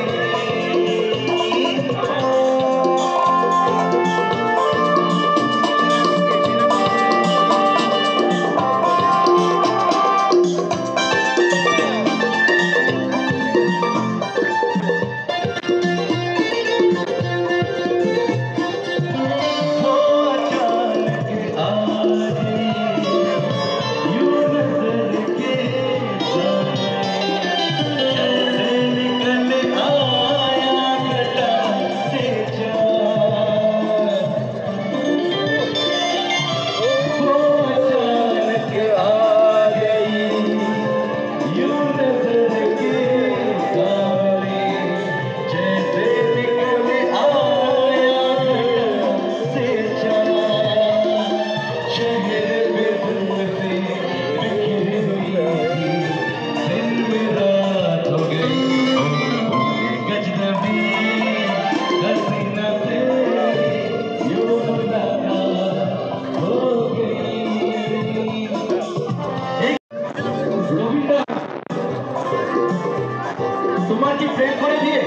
Speaker 21: তোমার কি প্রেম করে দিয়ে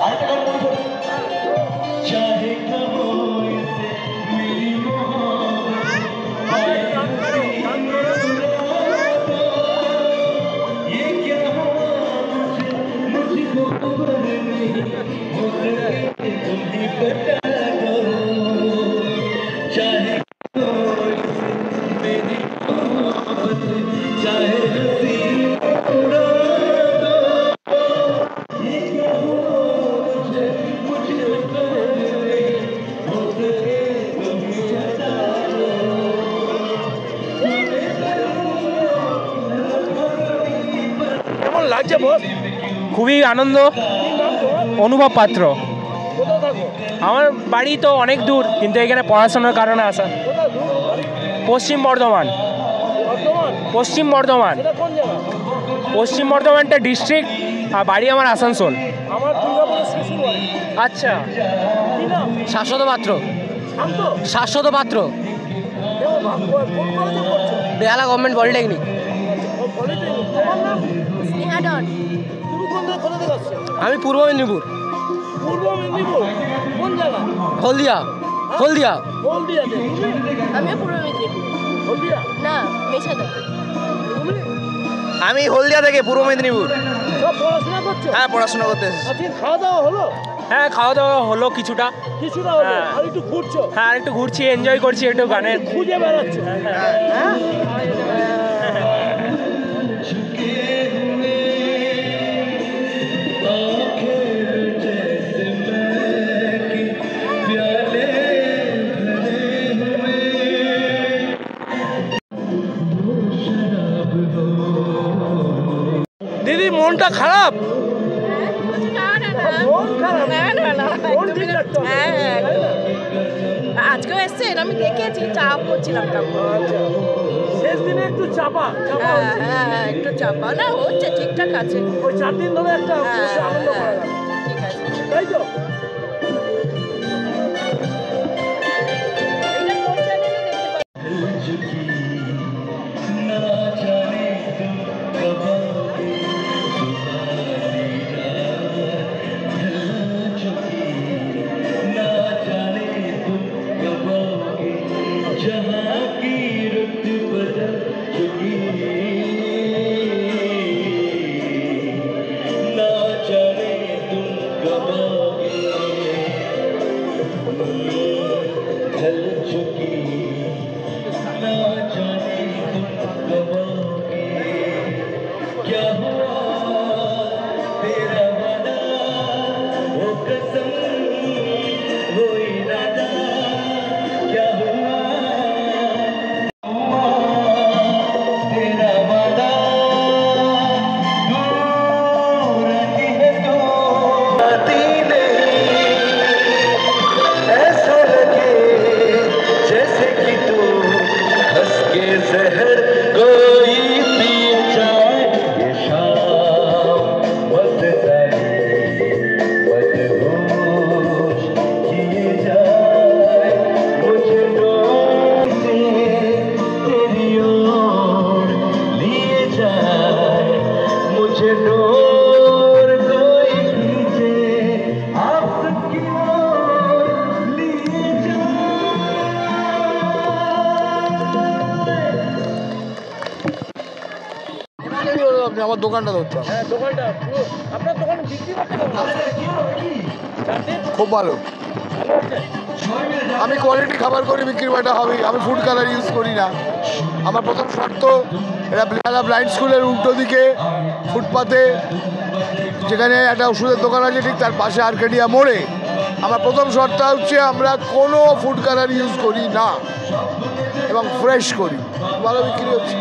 Speaker 21: আরেকটা গান মনে করো চাহে কবো ইসে মেরি मोहब्बत ये क्या हुआ मुझको खबर नहीं मुझे तुम ही बता दो चाहे
Speaker 1: কেমন লাগছে বল?
Speaker 22: খুবই আনন্দ। অনুভব পাত্র। আমার বাড়ি তো অনেক দূর, কিন্তু এখানে পড়াশোনার কারণে আসা। পশ্চিম বর্ধমান। পশ্চিম বর্ধমান। পশ্চিম বর্ধমানটা ডিস্ট্রিক্ট, আর বাড়ি আমার আসানসোল। আচ্ছা, শাশ্বত পাত্র। শাশ্বত পাত্র, বেহালা গভর্নমেন্ট পলিটেকনিক। আমি পূর্ব মেদিনীপুর।
Speaker 1: পূর্ব মেদিনীপুর কোন জায়গা?
Speaker 22: হলদিয়া। হলদিয়া।
Speaker 14: আমি পূর্ব মেদিনীপুর।
Speaker 1: হলদিয়া
Speaker 14: না, মেছাদা।
Speaker 22: আমি হলদিয়া থেকে পূর্ব মেদিনীপুর।
Speaker 1: সব পড়াশোনা করছো?
Speaker 22: হ্যাঁ, পড়াশোনা করতে এসেছি।
Speaker 1: আজকে খাওয়া দাওয়া হলো?
Speaker 22: হ্যাঁ, খাওয়া দাওয়া হলো কিছুটা।
Speaker 1: কিছুটা হলো, আর একটু ঘুরছো?
Speaker 22: হ্যাঁ, আর একটু ঘুরছি, এনজয় করছি একটু গানের।
Speaker 1: খুঁজে বেড়াচ্ছো? হ্যাঁ। দিদি মনটা খারাপ?
Speaker 7: আজকেও এসছেন, আমি দেখেছি, চাপ করছিলাম।
Speaker 1: শেষ দিনে একটু চাপা?
Speaker 7: হ্যাঁ, একটু চাপা না, হচ্ছে ঠিকঠাক আছে।
Speaker 1: ওই 4 দিন ধরে একটা আনন্দ করা গেল,
Speaker 7: ঠিক আছে,
Speaker 1: তাই তো?
Speaker 21: जहाँ की रुत
Speaker 20: তৈরি হলো আপনি আমার দোকানটা ধরতাম।
Speaker 1: হ্যাঁ দোকানটা আপনার দোকানে বিক্রি করতে
Speaker 3: খুব ভালো। আমি কোয়ালিটি খাবার করে বিক্রি বাটা হবে। আমি ফুড কালার ইউজ করি না। আমার প্রথম শর্ত এটা বেহালা ব্লাইন্ড স্কুলের উল্টো দিকে ফুটপাতে যেখানে একটা ওষুধের দোকান আছে ঠিক তার পাশে আর্কেডিয়া মোড়ে আমার প্রথম শর্ত হচ্ছে আমরা কোনো ফুড কালার ইউজ করি না এবং ফ্রেশ করি। ভালো বিক্রি হচ্ছে।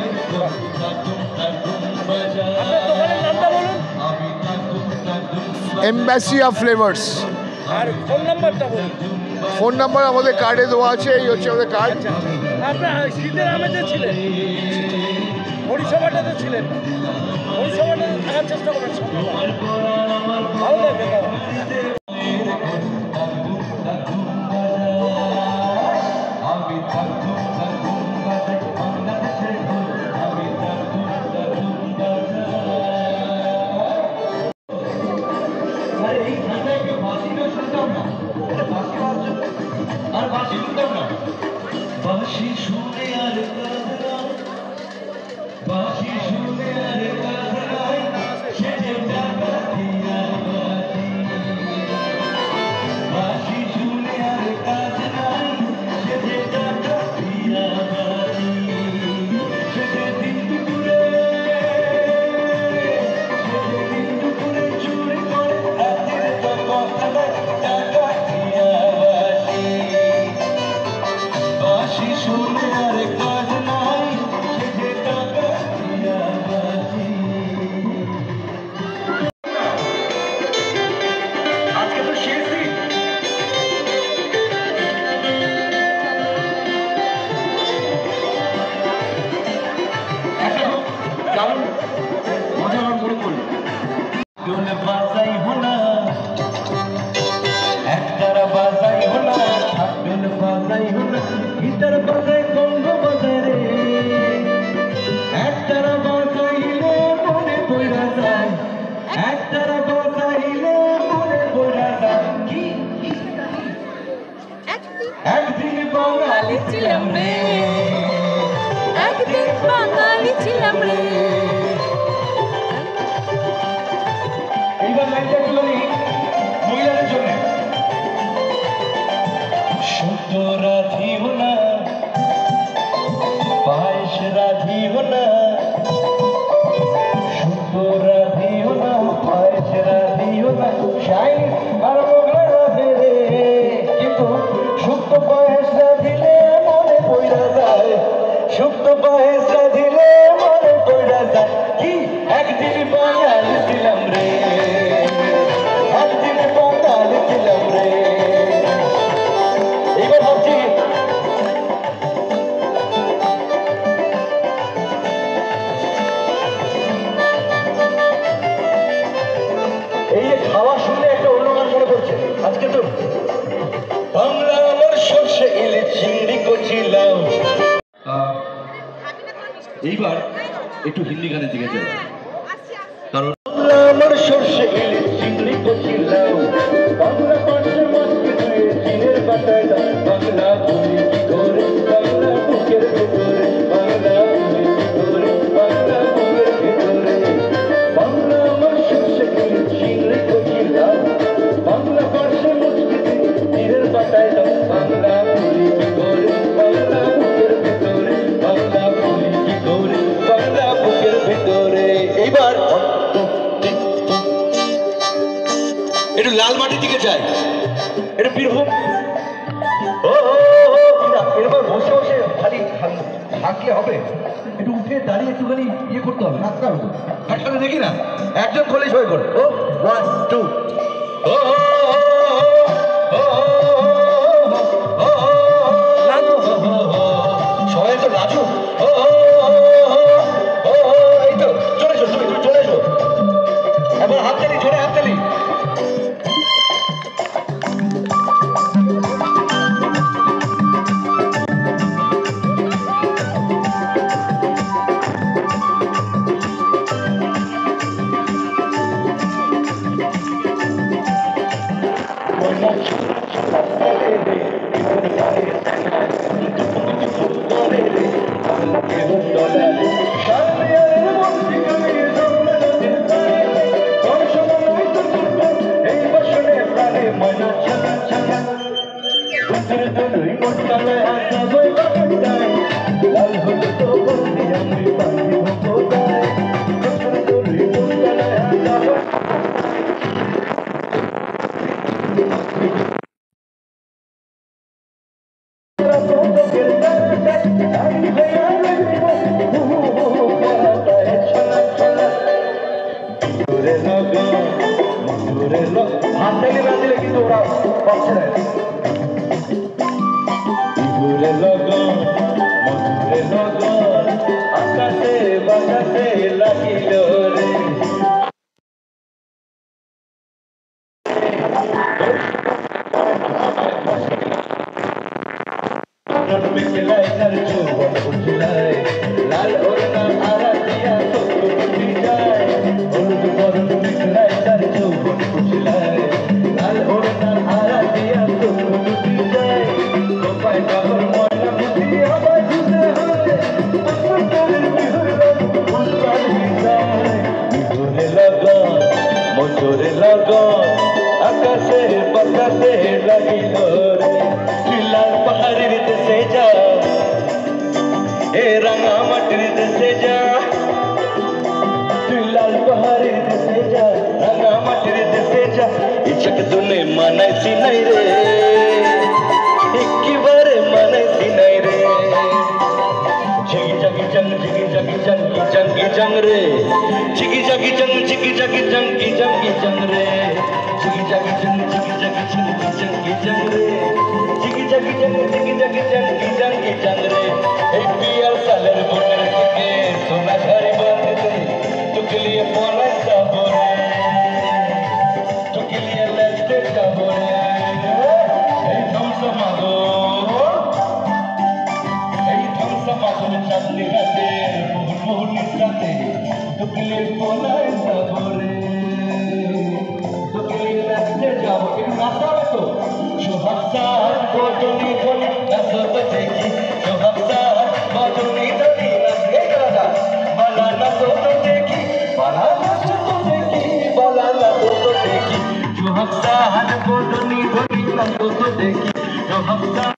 Speaker 3: Embassy of flavours.
Speaker 1: আর ফোন নাম্বারটা বলুন।
Speaker 3: ফোন নাম্বার আমাদের কার্ডে দেওয়া আছে। এই হচ্ছে আমাদের কার্ড।
Speaker 1: আপনার শীতের আমেজে ছিলেন, পরিষেবাটাতে ছিলেন, পরিষেবাটাতে থাকার চেষ্টা করেন। ভালো থাকবেন।
Speaker 21: এইবার একটু হিন্দি গানের দিকে যাই, কারণ একটু লাল মাটির দিকে যাই, একটু বীরভূম। এবার বসে বসে খালি থাকলে হবে, একটু উঠে দাঁড়িয়ে একটুখানি ইয়ে করতে হবে, নাচতে হবে। একসাথে দেখি না, একজন খোলে সই করে। ও 1 2 সবাই তো রাজু। এই তো চলে এসো, তুমি চলে এসো। এবার হাততালি, জোরে হাততালি। ঘুরে লগন মধুরে লগন আকাশে বাতাসে লাগিল রে মেঘলাই তার যৌবন উঠলাই লাল ওড়না আরা দিয়া চোখ উঠি যায় হলুদ বরণ মেঘলাই তার যৌবন উঠলাই লাল ওড়না আরা দিয়া চোখ উঠি যায় কোপায় কাপড় ময়লা মুঠি আবার ধুতে হয় বসন্তের বিহুর ফুলবাড়ি যায় বিহুরে লগন মধুরে লগন আকাশে বাতাসে লাগিল রে লাল পাহাড়ের দেশে যা এ রাঙা মাটির দেশে যা তুই লাল পাহাড়ের দেশে যা রাঙা মাটির দেশে যা ইচ্ছাক দুনে মানাইছি নাই রে একেবারে মানাইছি নাই রে ঝিগি জাগি জং ঝিগি জাগি জঙ্গি জঙ্গি জং রে ঝিগি জাগি জং ঝিগি জাগি জঙ্গি জঙ্গি জং রে ঝিগি জাগি জং ঝিগি জাগি জঙ্গি জঙ্গি জং রে ঝিগি জাগি জং ঝিগি জাগি জঙ্গি জঙ্গি জং রে এই পিয়ার সালের বনের থেকে সোনা ঘরে বাঁধতে তোকে লিয়ে পলাই যাবো রে তোকে লিয়ে লেজতে যাবো রে এই ধ্বংস মাগো এই ধ্বংস মাগোর চাঁদনি রাতে মোহনের সাথে তোকে লিয়ে পলাই যাবো রে তোকে লিয়ে লেজতে যাবো কিন্তু নাচা হবে তো সোহাগ বদনি বলি নাচো তো দেখি সোহাগ বদনি ধরি নাচে দাদা বালা নাচো তো দেখি বালা নাচো তো দেখি বালা নাচো তো দেখি সোহাগ বদনি ধরি নাচো তো দেখি সোহাগ